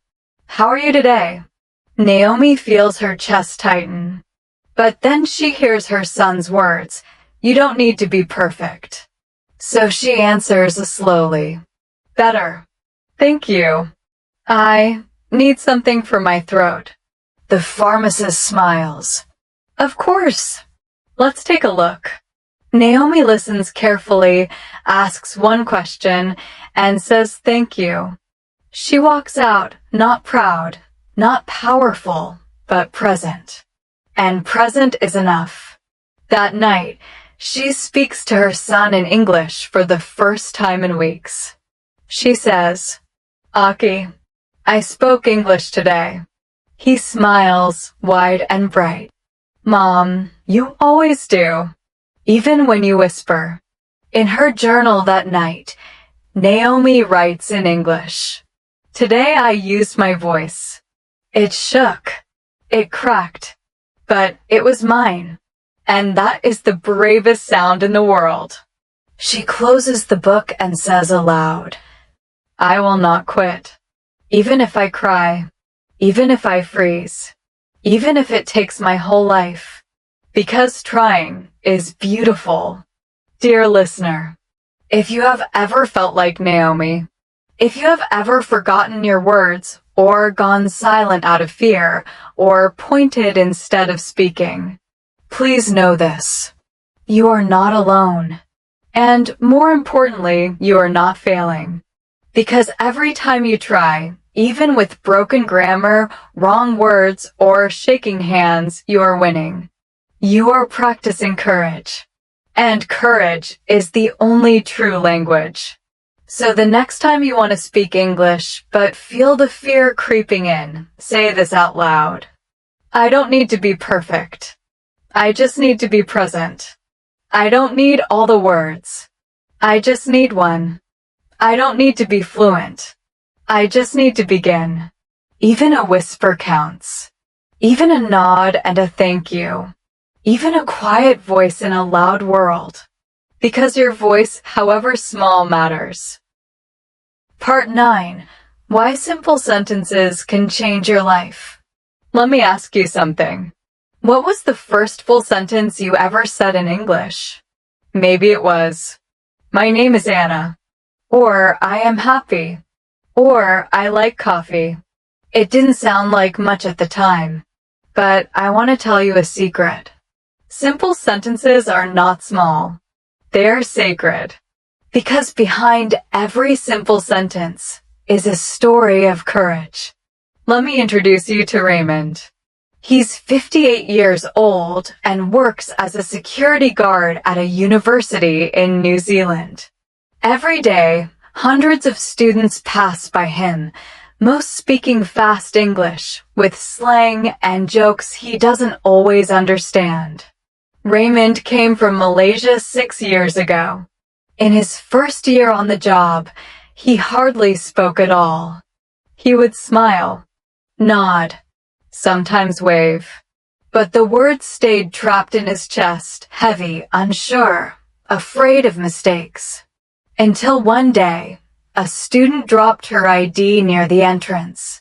How are you today? Naomi feels her chest tighten. But then she hears her son's words, You don't need to be perfect. So she answers slowly. Better. Thank you. I need something for my throat. The pharmacist smiles. Of course. Let's take a look. Naomi listens carefully, asks one question, and says thank you. She walks out, not proud, not powerful, but present. And present is enough. That night, she speaks to her son in English for the first time in weeks. She says, Aki, I spoke English today. He smiles, wide and bright. Mom, you always do, even when you whisper. In her journal that night, Naomi writes in English. Today I used my voice. It shook. It cracked. But it was mine. And that is the bravest sound in the world. She closes the book and says aloud, I will not quit. Even if I cry. Even if I freeze. Even if it takes my whole life. Because trying is beautiful. Dear listener, if you have ever felt like Naomi, if you have ever forgotten your words, or gone silent out of fear, or pointed instead of speaking, please know this. You are not alone. And more importantly, you are not failing. Because every time you try, even with broken grammar, wrong words, or shaking hands, you are winning. You are practicing courage. And courage is the only true language. So the next time you want to speak English, but feel the fear creeping in, say this out loud. I don't need to be perfect. I just need to be present. I don't need all the words. I just need one. I don't need to be fluent. I just need to begin. Even a whisper counts. Even a nod and a thank you. Even a quiet voice in a loud world. Because your voice, however small, matters. Part 9. Why simple sentences can change your life. Let me ask you something. What was the first full sentence you ever said in English? Maybe it was, "My name is Anna," or "I am happy," or "I like coffee." It didn't sound like much at the time, but I want to tell you a secret. Simple sentences are not small. They're sacred. Because behind every simple sentence is a story of courage. Let me introduce you to Raymond. He's 58 years old and works as a security guard at a university in New Zealand. Every day, hundreds of students pass by him, most speaking fast English with slang and jokes he doesn't always understand. Raymond came from Malaysia 6 years ago. In his first year on the job, he hardly spoke at all. He would smile, nod, sometimes wave. But the words stayed trapped in his chest, heavy, unsure, afraid of mistakes. Until one day, a student dropped her ID near the entrance.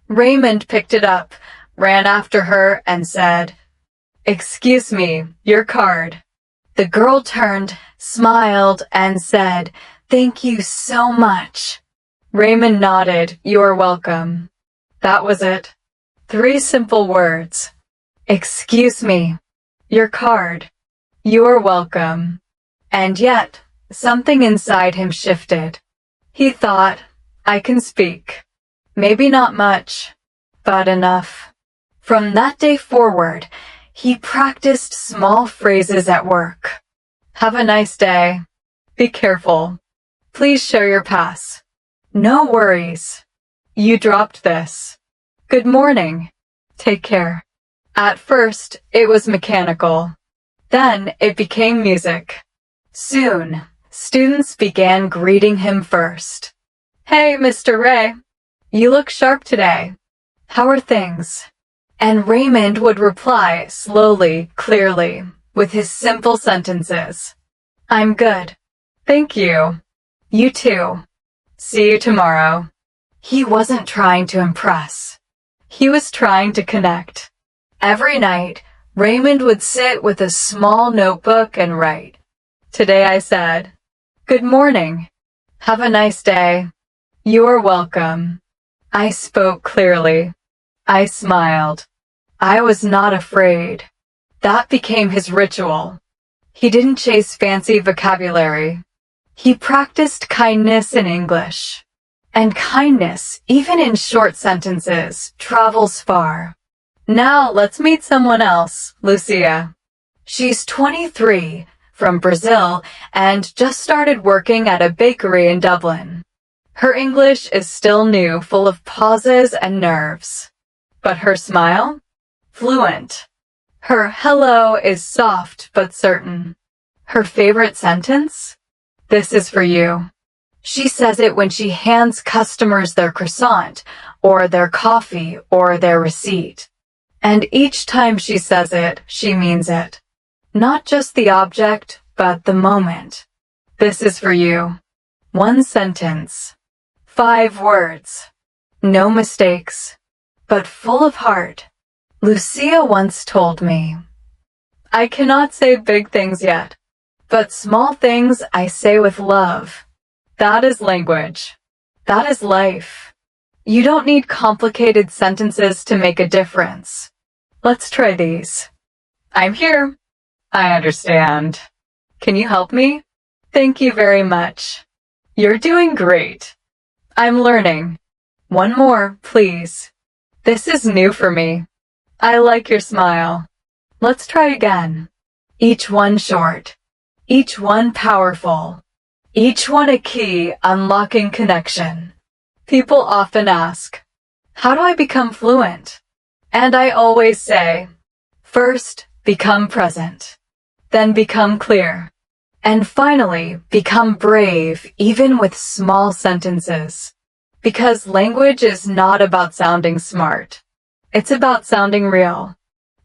Raymond picked it up, ran after her, and said, "Excuse me, your card." The girl turned, smiled, and said, "Thank you so much." Raymond nodded, "You're welcome." That was it. 3 simple words. Excuse me, your card, you're welcome. And yet, something inside him shifted. He thought, I can speak. Maybe not much, but enough. From that day forward, he practiced small phrases at work. Have a nice day. Be careful. Please show your pass. No worries. You dropped this. Good morning. Take care. At first, it was mechanical. Then it became music. Soon, students began greeting him first. Hey, Mr. Ray. You look sharp today. How are things? And Raymond would reply slowly, clearly, with his simple sentences. I'm good. Thank you. You too. See you tomorrow. He wasn't trying to impress. He was trying to connect. Every night, Raymond would sit with a small notebook and write. Today I said, Good morning. Have a nice day. You're welcome. I spoke clearly. I smiled. I was not afraid. That became his ritual. He didn't chase fancy vocabulary. He practiced kindness in English. And kindness, even in short sentences, travels far. Now let's meet someone else, Lucia. She's 23, from Brazil, and just started working at a bakery in Dublin. Her English is still new, full of pauses and nerves. But her smile? Fluent. Her hello is soft but certain. Her favorite sentence? This is for you. She says it when she hands customers their croissant, or their coffee, or their receipt. And each time she says it, she means it. Not just the object, but the moment. This is for you. 1 sentence. 5 words. No mistakes, but full of heart. Lucia once told me, I cannot say big things yet, but small things I say with love. That is language. That is life. You don't need complicated sentences to make a difference. Let's try these. I'm here. I understand. Can you help me? Thank you very much. You're doing great. I'm learning. 1 more, please. This is new for me. I like your smile. Let's try again. Each one short. each one powerful, each one a key unlocking connection. People often ask, how do I become fluent? And I always say, first, become present, then become clear, and finally, become brave even with small sentences. Because language is not about sounding smart. It's about sounding real.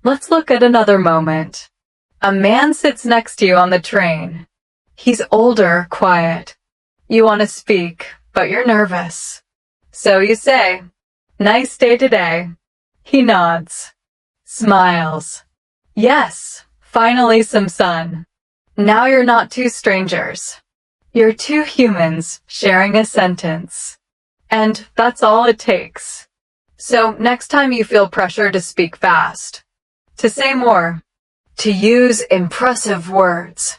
Let's look at another moment. A man sits next to you on the train. He's older, quiet. You want to speak, but you're nervous. So you say, nice day today. He nods, smiles. Yes, finally some sun. Now you're not two strangers. You're two humans sharing a sentence. And that's all it takes. So next time you feel pressure to speak fast, to say more, to use impressive words,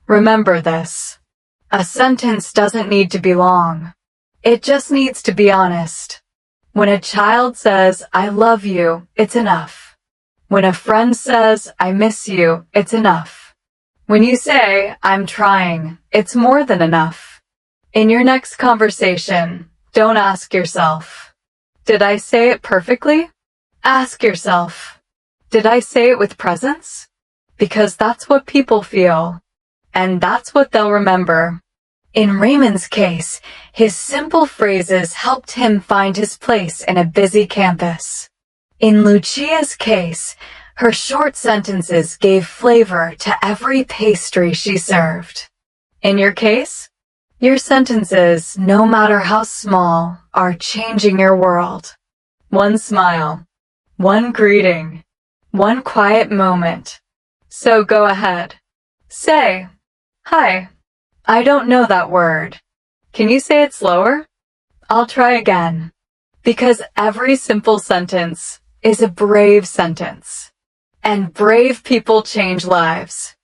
remember this. A sentence doesn't need to be long. It just needs to be honest. When a child says, I love you, it's enough. When a friend says, I miss you, it's enough. When you say, I'm trying, it's more than enough. In your next conversation, don't ask yourself, did I say it perfectly? Ask yourself, did I say it with presence? Because that's what people feel, and that's what they'll remember. In Raymond's case, his simple phrases helped him find his place in a busy campus. In Lucia's case, her short sentences gave flavor to every pastry she served. In your case, your sentences, no matter how small, are changing your world. One smile, one greeting, one quiet moment. So go ahead. Say, hi, I don't know that word. Can you say it slower? I'll try again. Because every simple sentence is a brave sentence. And brave people change lives,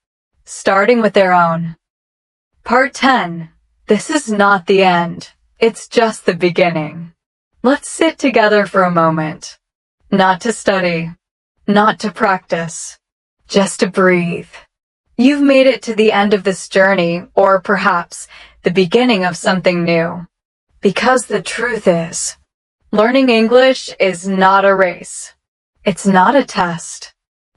starting with their own. Part 10. This is not the end. It's just the beginning. Let's sit together for a moment. Not to study, not to practice, just to breathe. You've made it to the end of this journey, or perhaps the beginning of something new. Because the truth is, learning English is not a race. It's not a test.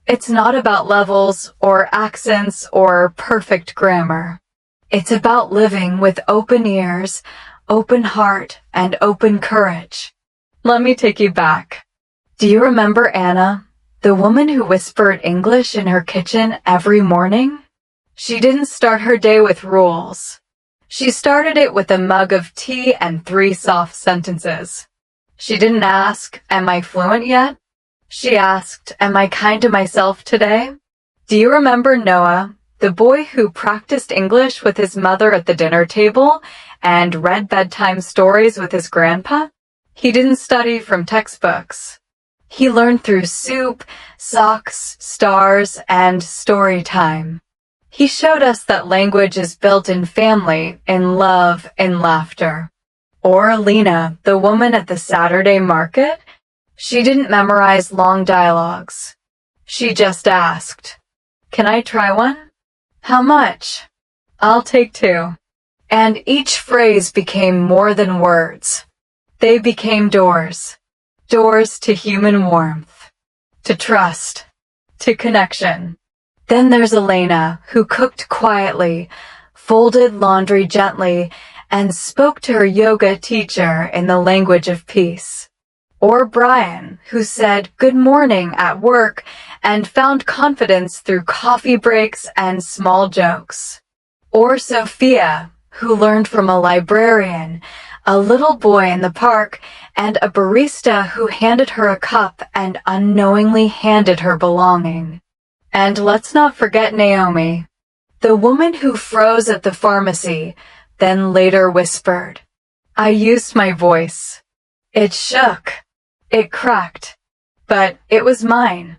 It's not about levels or accents or perfect grammar. It's about living with open ears, open heart, and open courage. Let me take you back. Do you remember Anna, the woman who whispered English in her kitchen every morning? She didn't start her day with rules. She started it with a mug of tea and 3 soft sentences. She didn't ask, am I fluent yet? She asked, am I kind to myself today? Do you remember Noah, the boy who practiced English with his mother at the dinner table and read bedtime stories with his grandpa? He didn't study from textbooks. He learned through soup, socks, stars, and story time. He showed us that language is built in family, in love, in laughter. Or Lena, the woman at the Saturday market, she didn't memorize long dialogues. She just asked, can I try one? How much? I'll take 2. And each phrase became more than words. They became doors. Doors to human warmth, to trust, to connection. Then there's Elena, who cooked quietly, folded laundry gently, and spoke to her yoga teacher in the language of peace. Or Brian, who said good morning at work and found confidence through coffee breaks and small jokes. Or Sophia, who learned from a librarian, a little boy in the park, and a barista who handed her a cup and unknowingly handed her belonging. And let's not forget Naomi, the woman who froze at the pharmacy, then later whispered, I used my voice. It shook. It cracked. But it was mine.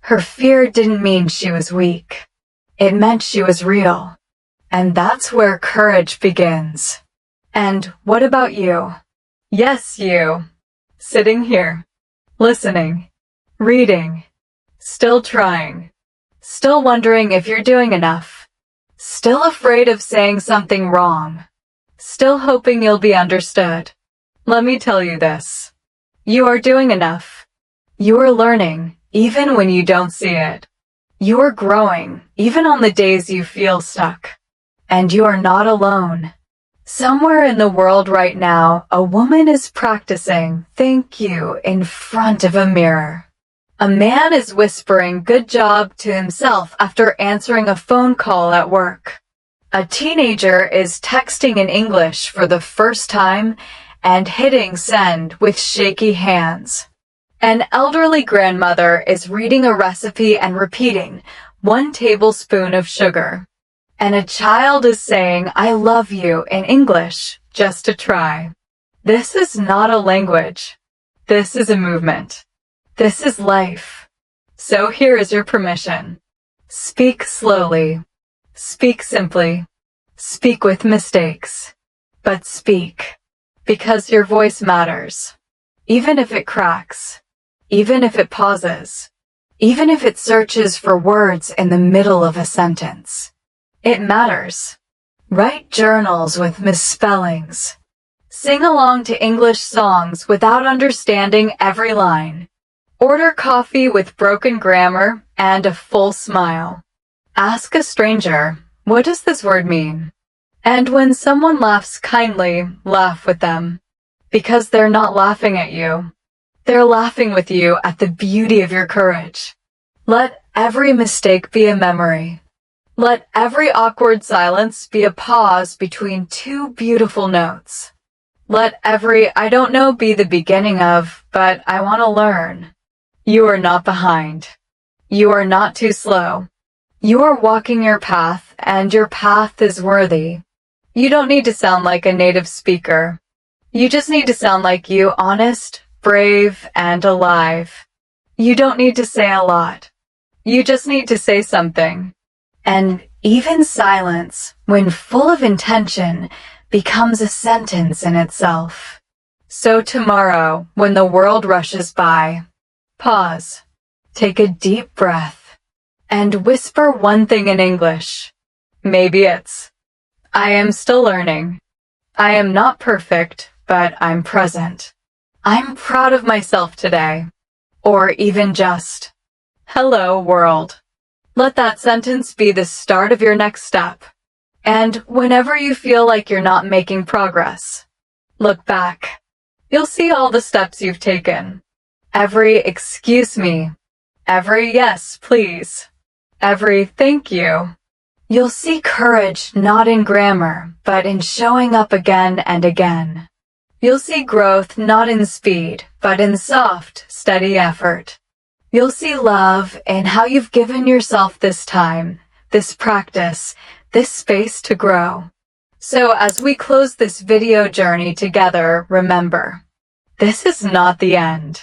Her fear didn't mean she was weak. It meant she was real. And that's where courage begins. And what about you? Yes, you. Sitting here. Listening. Reading. Still trying. Still wondering if you're doing enough. Still afraid of saying something wrong? Still hoping you'll be understood? Let me tell you this. You are doing enough. You are learning, even when you don't see it. You are growing, even on the days you feel stuck. And you are not alone. Somewhere in the world right now, a woman is practicing "thank you" in front of a mirror. A man is whispering "good job" to himself after answering a phone call at work. A teenager is texting in English for the first time and hitting send with shaky hands. An elderly grandmother is reading a recipe and repeating 1 tablespoon of sugar. And a child is saying "I love you" in English just to try. This is not a language. This is a movement. This is life. So here is your permission. Speak slowly. Speak simply. Speak with mistakes. But speak. Because your voice matters. Even if it cracks. Even if it pauses. Even if it searches for words in the middle of a sentence. It matters. Write journals with misspellings. Sing along to English songs without understanding every line. Order coffee with broken grammar and a full smile. Ask a stranger, "What does this word mean?" And when someone laughs kindly, laugh with them. Because they're not laughing at you. They're laughing with you at the beauty of your courage. Let every mistake be a memory. Let every awkward silence be a pause between 2 beautiful notes. Let every "I don't know" be the beginning of "but I want to learn." You are not behind. You are not too slow. You are walking your path, and your path is worthy. You don't need to sound like a native speaker. You just need to sound like you, honest, brave, and alive. You don't need to say a lot. You just need to say something. And even silence, when full of intention, becomes a sentence in itself. So tomorrow, when the world rushes by, pause, take a deep breath, and whisper one thing in English. Maybe it's, "I am still learning. I am not perfect, but I'm present. I'm proud of myself today." Or even just, "Hello, world." Let that sentence be the start of your next step. And whenever you feel like you're not making progress, look back. You'll see all the steps you've taken. Every "excuse me." Every "yes, please." Every "thank you." You'll see courage not in grammar, but in showing up again and again. You'll see growth not in speed, but in soft, steady effort. You'll see love in how you've given yourself this time, this practice, this space to grow. So as we close this video journey together, remember, this is not the end.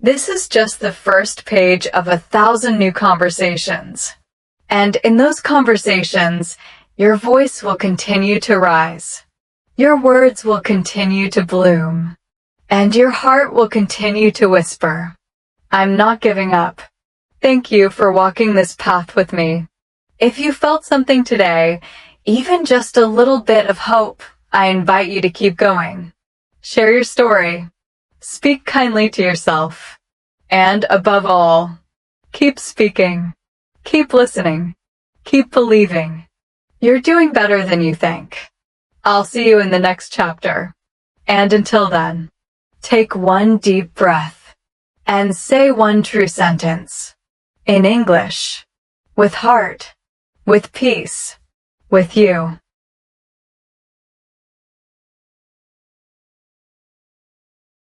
This is just the first page of 1,000 new conversations. And in those conversations, your voice will continue to rise. Your words will continue to bloom. And your heart will continue to whisper, "I'm not giving up." Thank you for walking this path with me. If you felt something today, even just a little bit of hope, I invite you to keep going. Share your story. Speak kindly to yourself. And above all, keep speaking. Keep listening. Keep believing. You're doing better than you think. I'll see you in the next chapter. And until then, take one deep breath and say one true sentence. In English. With heart. With peace. With you.